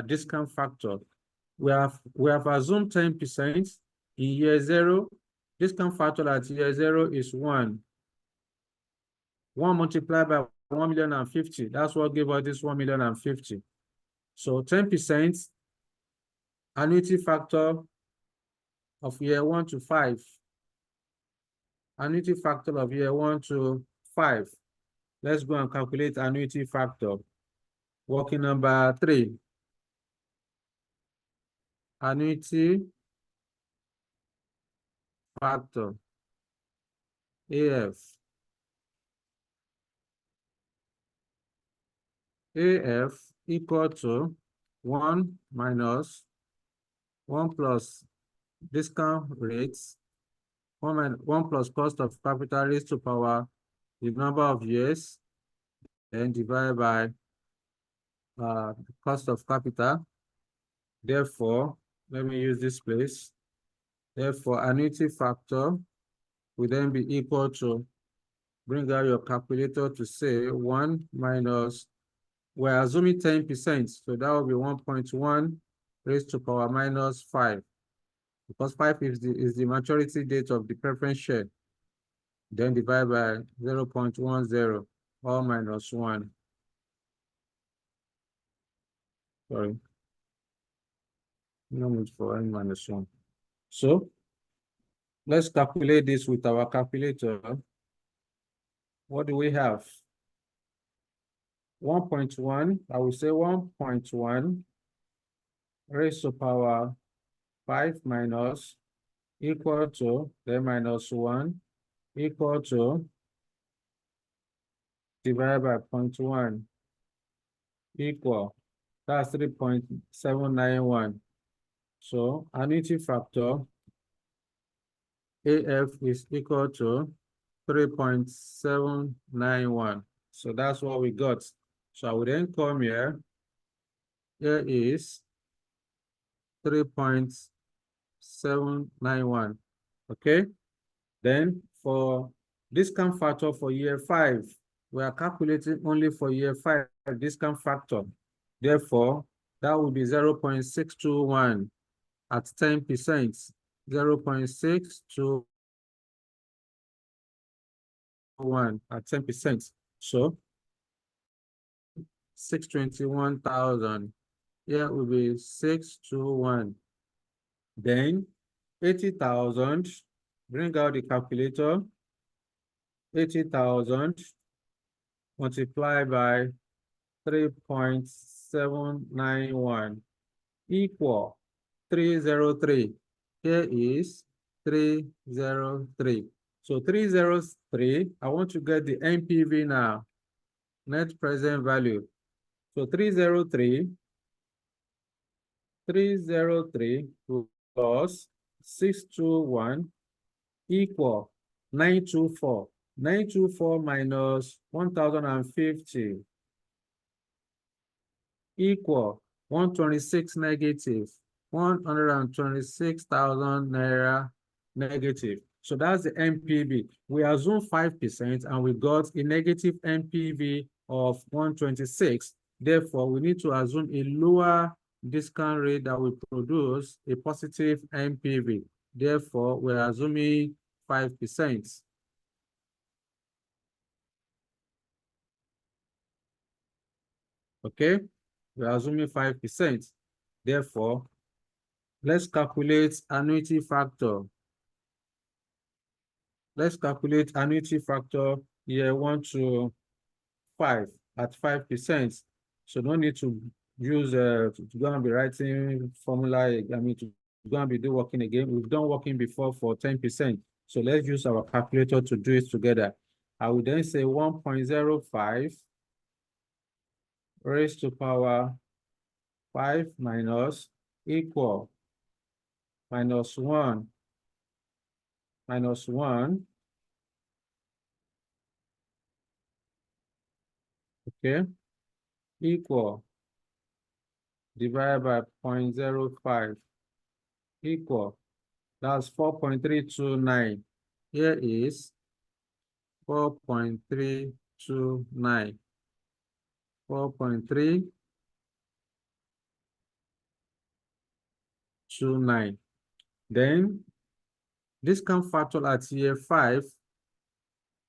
Speaker 1: discount factor. We have assumed 10% in year 0. Discount factor at year 0 is 1. 1 multiplied by 1,050,000. That's what gave us this 1,050,000. So 10% annuity factor of year 1 to 5. Annuity factor of year 1 to 5. Let's go and calculate annuity factor. Working number 3. Annuity factor, AF. AF equal to 1 minus 1 plus discount rates, 1 plus cost of capital raised to power the number of years, then divided by the cost of capital. Therefore, let me use this place. Therefore, annuity factor will then be equal to, bring out your calculator to say 1 minus, we're assuming 10%, so that will be 1.1 raised to power minus 5, because 5 is the maturity date of the preference share. Then divide by 0.10, all minus 1. Sorry. No need for n minus 1. So let's calculate this with our calculator. What do we have? 1.1, I will say 1.1 raised to power 5 minus equal to, then minus 1 equal to divided by 0.1 equal, that's 3.791. So annuity factor AF is equal to 3.791. So that's what we got. So I will then come here. Here is 3.791. Okay. Then for discount factor for year 5, we are calculating only for year 5 discount factor. Therefore, that will be 0.621 at 10%. 0.621 at 10%. So 621,000. Here will be 621. Then 80,000. Bring out the calculator. 80,000 multiplied by 3.791 equal 303. Here is 303. So 303, I want to get the NPV now, net present value. So 303 plus 621 equal 924. 924 minus 1,050 equal 126 negative, 126,000 naira negative. So that's the NPV. We assume 5% and we got a negative NPV of 126. Therefore, we need to assume a lower discount rate that will produce a positive NPV. Therefore, we're assuming 5%. Okay, we're assuming 5%. Therefore, let's calculate annuity factor. Let's calculate annuity factor year 1 to 5 at 5%. So no need to use to go and be writing formula. I mean, to go and be do working again. We've done working before for 10%. So let's use our calculator to do it together. I will then say 1.05 raised to power 5 minus equal minus 1 minus 1. Okay. equal divided by 0.05 equal, that's 4.329. Here is 4.329. 4.329. Then discount factor at year 5.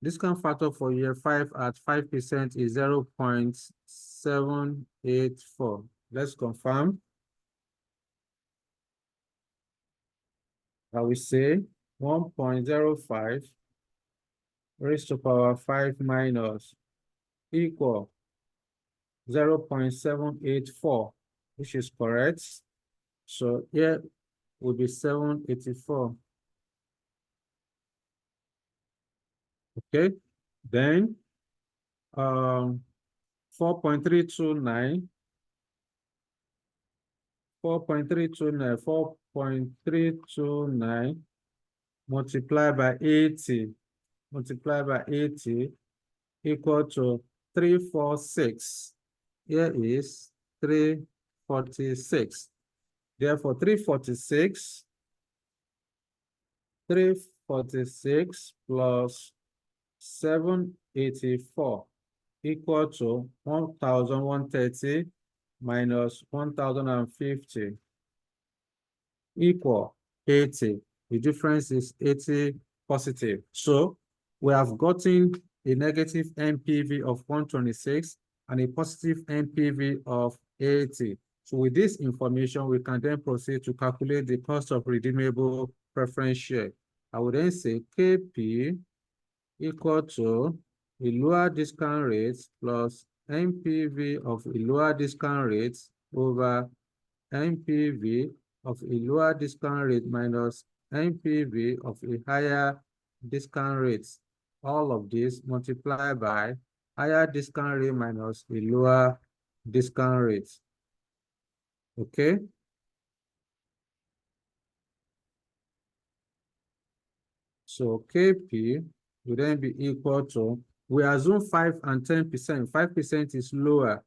Speaker 1: Discount factor for year 5 at 5% is 0.784. Let's confirm. I will say 1.05 raised to power 5 minus equal 0.784, which is correct. So here will be 784. Okay, then 4.329 multiplied by 80 equal to 346. Here is 346. Therefore, 346 plus 784 equal to 1,130 minus 1,050 equal 80. The difference is 80 positive. So we have gotten a negative NPV of 126 and a positive NPV of 80. So with this information, we can then proceed to calculate the cost of redeemable preference share. I would then say KP equal to a lower discount rate plus NPV of a lower discount rate over NPV of a lower discount rate minus NPV of a higher discount rate. All of this multiplied by higher discount rate minus a lower discount rate. Okay? So KP will then be equal to, we assume 5 and 10%. 5% is lower.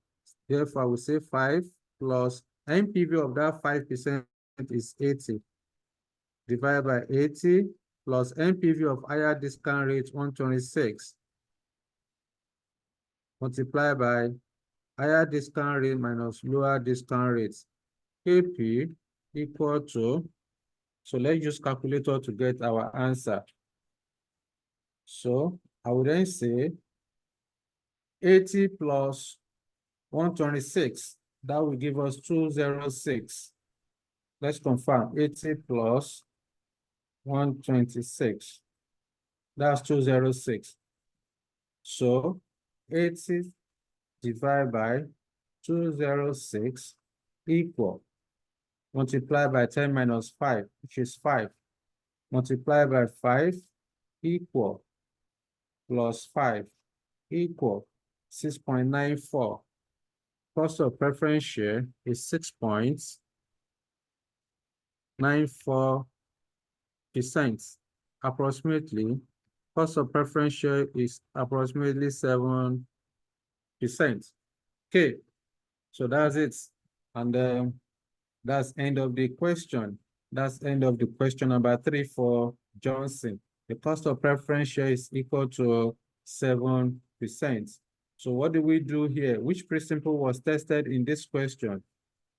Speaker 1: Therefore, we say 5 plus NPV of that 5% is 80. Divided by 80 plus NPV of higher discount rate 126. Multiplied by higher discount rate minus lower discount rates. KP equal to, so let's use calculator to get our answer. So I would then say 80 plus 126, that will give us 206. Let's confirm, 80 plus 126, that's 206. So 80 divided by 206 equal, multiply by 10 minus 5, which is 5. Multiply by 5 equal, plus 5 equal 6.94. Cost of preference share is 6.94%. Approximately, cost of preference share is approximately 7%. Okay, so that's it. And that's end of the question. That's end of the question number 3 for Johnson. The cost of preference share is equal to 7%. So what do we do here? Which principle was tested in this question?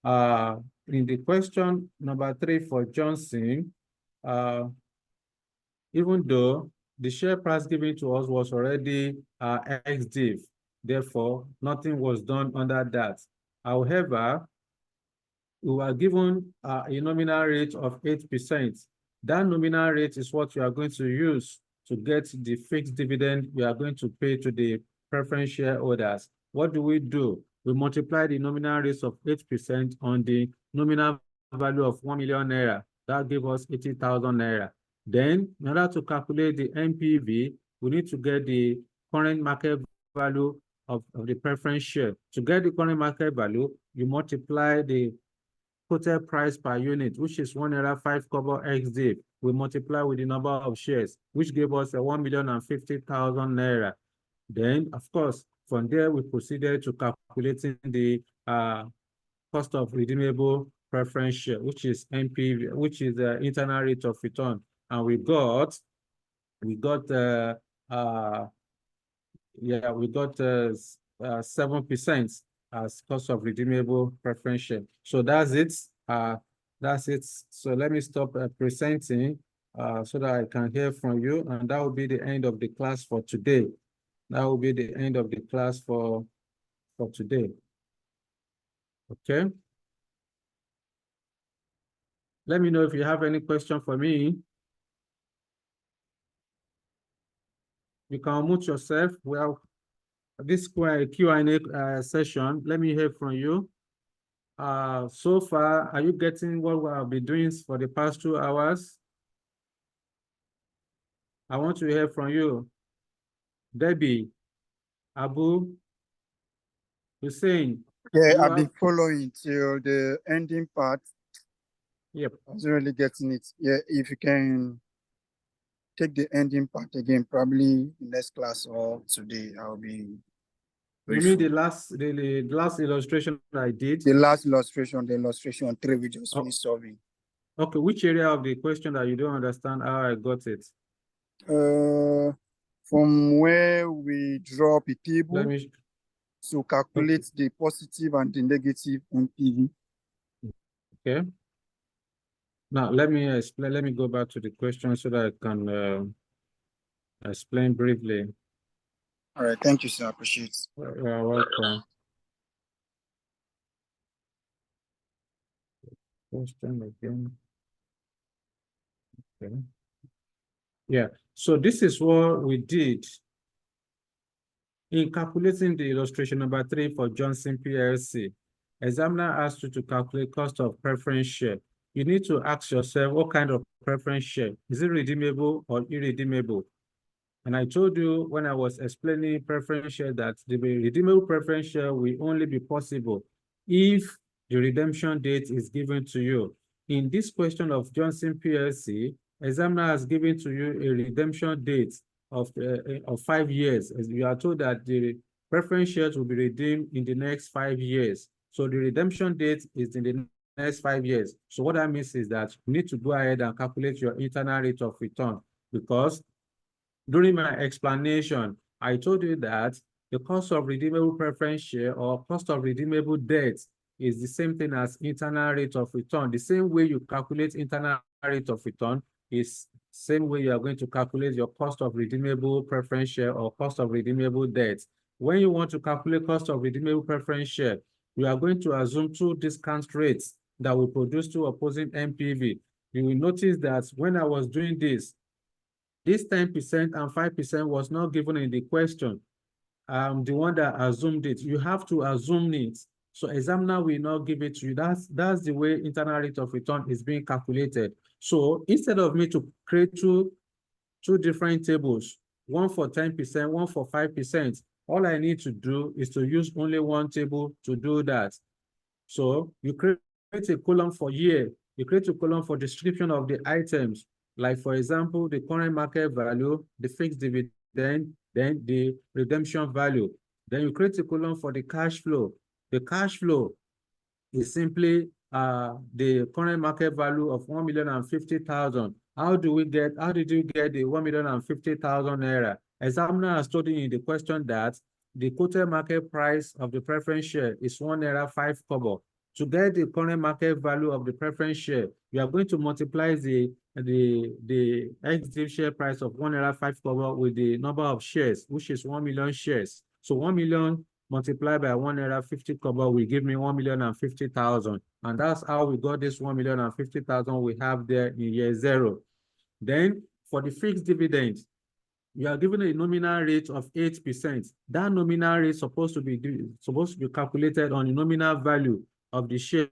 Speaker 1: In the question number 3 for Johnson, even though the share price given to us was already ex-div, therefore nothing was done under that. However, we were given a nominal rate of 8%. That nominal rate is what you are going to use to get the fixed dividend you are going to pay to the preference shareholders. What do? We multiply the nominal rate of 8% on the nominal value of 1 million naira. That gives us 80,000 naira. Then, in order to calculate the NPV, we need to get the current market value of the preference share. To get the current market value, you multiply the quoted price per unit, which is 1 naira 5 kobo ex-div. We multiply with the number of shares, which gave us a 1,050,000 naira. Then, of course, From there, we proceeded to calculating the cost of redeemable preference share, which is NPV, which is the internal rate of return. And we got 7% as cost of redeemable preference share. So that's it. That's it. So let me stop presenting so that I can hear from you. And that will be the end of the class for today. That will be the end of the class for today. Okay. Let me know if you have any question for me. You can unmute yourself. Well, this Q&A session, let me hear from you. So far, are you getting what we have been doing for the past 2 hours? I want to hear from you. Debbie, Abu, Hussein.
Speaker 2: Yeah, I've been following till the ending part.
Speaker 1: Yep.
Speaker 2: I was really getting it. Yeah, if you can take the ending part again, probably next class or today, I'll be grateful.
Speaker 1: You mean the last illustration I did?
Speaker 2: The last illustration, the illustration 3 we just finished solving.
Speaker 1: Okay, which area of the question that you don't understand how I got it?
Speaker 2: From where we draw a table to calculate the positive and the negative NPV.
Speaker 1: Okay. Now let me explain. Let me go back to the question so that I can explain briefly.
Speaker 2: All right, thank you, sir. I appreciate it.
Speaker 1: You're welcome. Question again. Okay. Yeah, so this is what we did in calculating the illustration number 3 for Johnson PLC. Examiner asked you to calculate cost of preference share. You need to ask yourself what kind of preference share. Is it redeemable or irredeemable? And I told you when I was explaining preference share that the redeemable preference share will only be possible if the redemption date is given to you. In this question of Johnson PLC, examiner has given to you a redemption date of 5 years. As you are told that the preference shares will be redeemed in the next 5 years. So the redemption date is in the next 5 years. So what that means is that you need to go ahead and calculate your internal rate of return, because during my explanation, I told you that the cost of redeemable preference share or cost of redeemable debt is the same thing as internal rate of return. The same way you calculate internal rate of return is same way you are going to calculate your cost of redeemable preference share or cost of redeemable debt. When you want to calculate cost of redeemable preference share, you are going to assume 2 discount rates that will produce 2 opposing NPV. You will notice that when I was doing this 10% and 5% was not given in the question. The one that assumed it, you have to assume it. So examiner will not give it to you. That's the way internal rate of return is being calculated. So instead of me to create two different tables, one for 10%, one for 5%, all I need to do is to use only one table to do that. So you create a column for year, you create a column for description of the items, like for example, the current market value, the fixed dividend, then the redemption value. Then you create a column for the cash flow. The cash flow is simply the current market value of 1,050,000. How did you get the 1,050,000 naira? Examiner has told you in the question that the quoted market price of the preference share is 1 naira 5 kobo. To get the current market value of the preference share, you are going to multiply the ex-div share price of 1 naira 5 kobo with the number of shares, which is 1 million shares. So 1 million multiplied by 1 naira 50 kobo will give me 1,050,000. And that's how we got this 1,050,000 we have there in year 0. Then for the fixed dividend, you are given a nominal rate of 8%. That nominal rate is supposed to be calculated on the nominal value of the shares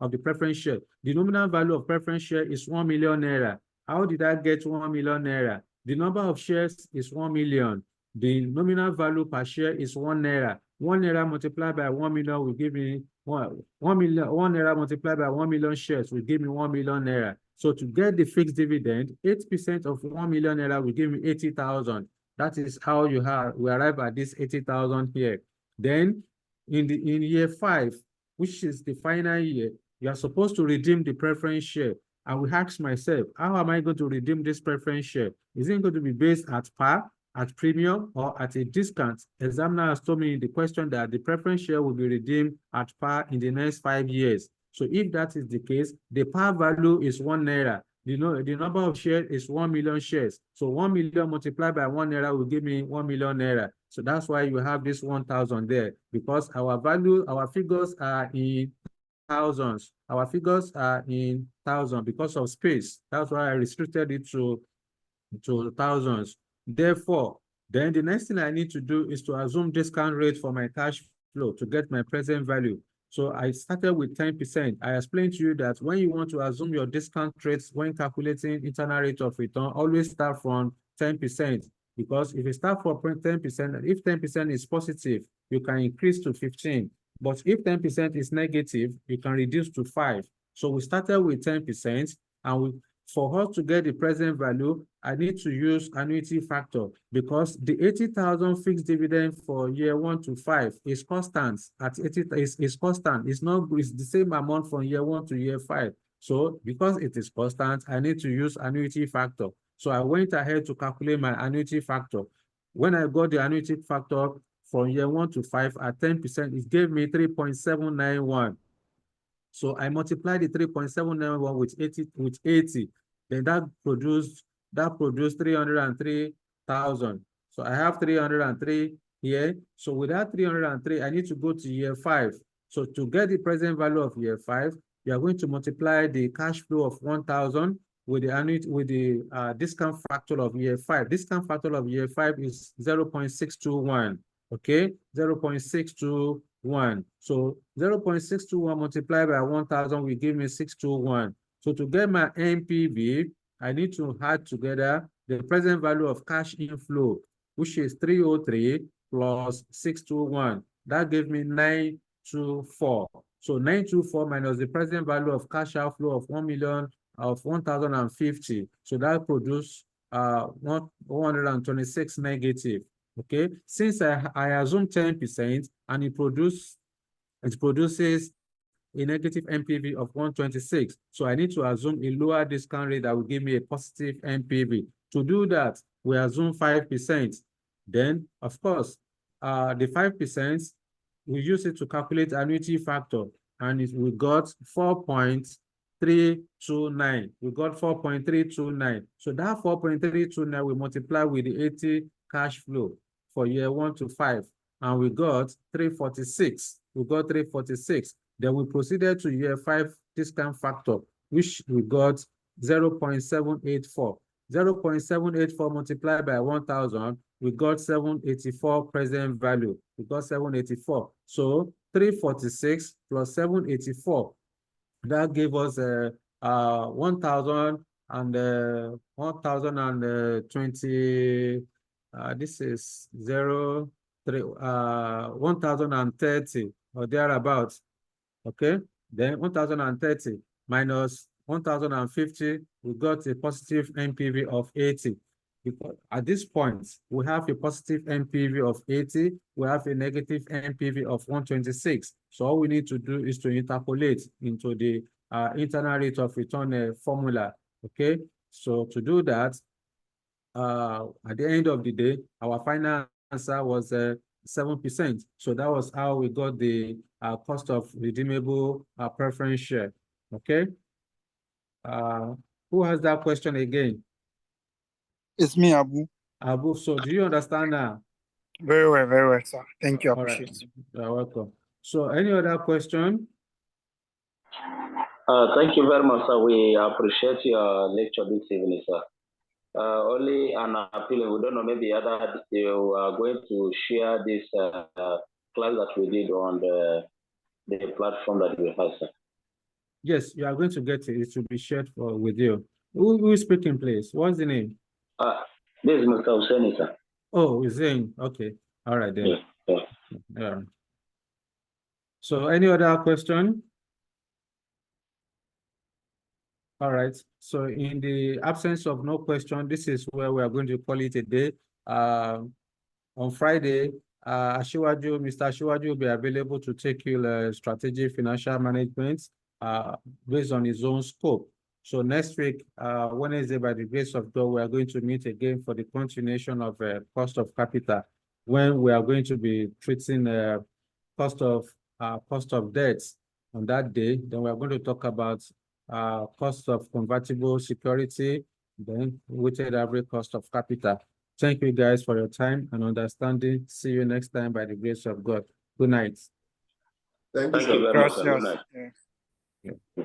Speaker 1: of the preference share. The nominal value of preference share is 1 million naira. How did I get 1 million naira? The number of shares is 1 million. The nominal value per share is 1 naira. 1 naira multiplied by 1 million will give me 1 naira multiplied by 1 million shares will give me 1 million naira. So to get the fixed dividend, 8% of 1 million naira will give me 80,000. That is how we arrive at this 80,000 here. Then in year 5, which is the final year, you are supposed to redeem the preference share. I will ask myself, how am I going to redeem this preference share? Is it going to be based at par, at premium, or at a discount? Examiner has told me in the question that the preference share will be redeemed at par in the next 5 years. So if that is the case, the par value is 1 naira. The number of shares is 1 million shares. So 1 million multiplied by 1 naira will give me 1 million naira. So that's why you have this 1,000 there, because our figures are in thousands. Our figures are in thousands because of space. That's why I restricted it to thousands. Therefore, then the next thing I need to do is to assume discount rate for my cash flow to get my present value. So I started with 10%. I explained to you that when you want to assume your discount rates when calculating internal rate of return, always start from 10%. Because if you start from 10%, if 10% is positive, you can increase to 15. But if 10% is negative, you can reduce to 5. So we started with 10%, and for us to get the present value, I need to use annuity factor, because the 80,000 fixed dividend for year 1 to 5 is constant. At 80 is constant. It's the same amount from year 1 to year 5. So because it is constant, I need to use annuity factor. So I went ahead to calculate my annuity factor. When I got the annuity factor from year 1 to 5 at 10%, it gave me 3.791. So I multiplied the 3.791 with 80. Then that produced 303,000. So I have 303 here. So with that 303, I need to go to year 5. So to get the present value of year 5, you are going to multiply the cash flow of 1,000 with the discount factor of year 5. Discount factor of year 5 is 0.621. Okay, 0.621. So 0.621 multiplied by 1,000 will give me 621. So to get my NPV, I need to add together the present value of cash inflow, which is 303 plus 621. That gave me 924. So 924 minus the present value of cash outflow of 1,050. So that produces 126 negative. Okay, since I assume 10% and it produces a negative NPV of 126. So I need to assume a lower discount rate that will give me a positive NPV. To do that, we assume 5%. Then, of course, the 5%, we use it to calculate annuity factor, and we got 4.329. We got 4.329. So that 4.329 we multiply with the 80 cash flow for year 1 to 5, and we got 346. We got 346. Then we proceeded to year 5 discount factor, which we got 0.784. 0.784 multiplied by 1,000, we got 784 present value. We got 784. So 346 plus 784, that gave us 1,020. This is 1,030 or thereabouts. Okay, then 1,030 minus 1,050, we got a positive NPV of 80. Because at this point, we have a positive NPV of 80, we have a negative NPV of 126. So all we need to do is to interpolate into the internal rate of return formula. Okay, so to do that, at the end of the day, our final answer was 7%. So that was how we got the cost of redeemable preference share. Okay. Who has that question again?
Speaker 2: It's me, Abu.
Speaker 1: Abu, so do you understand now?
Speaker 2: Very well, sir. Thank you.
Speaker 1: All right.
Speaker 2: Appreciate it.
Speaker 1: You're welcome. So any other question?
Speaker 3: Thank you very much, sir. We appreciate your lecture this evening, sir. Only an appeal, we don't know, maybe you are going to share this class that we did on the platform that we have, sir.
Speaker 1: Yes, you are going to get it. It will be shared with you. Who is speaking, please? What's the name?
Speaker 3: This is Mr. Hussein, sir.
Speaker 1: Oh, Hussein. Okay. All right then. Yeah. So any other question? All right. So in the absence of no question, this is where we are going to call it a day. On Friday, Mr. Ashiwaju will be available to take you strategic financial management based on his own scope. So next week, Wednesday, by the grace of God, we are going to meet again for the continuation of cost of capital, when we are going to be treating cost of debts on that day. Then we are going to talk about cost of convertible security, then weighted average cost of capital. Thank you guys for your time and understanding. See you next time by the grace of God. Good night.
Speaker 4: Thank you,
Speaker 3: Thank
Speaker 4: sir.
Speaker 3: you very much, sir. Good
Speaker 2: Gracias.
Speaker 3: night.
Speaker 2: Yeah.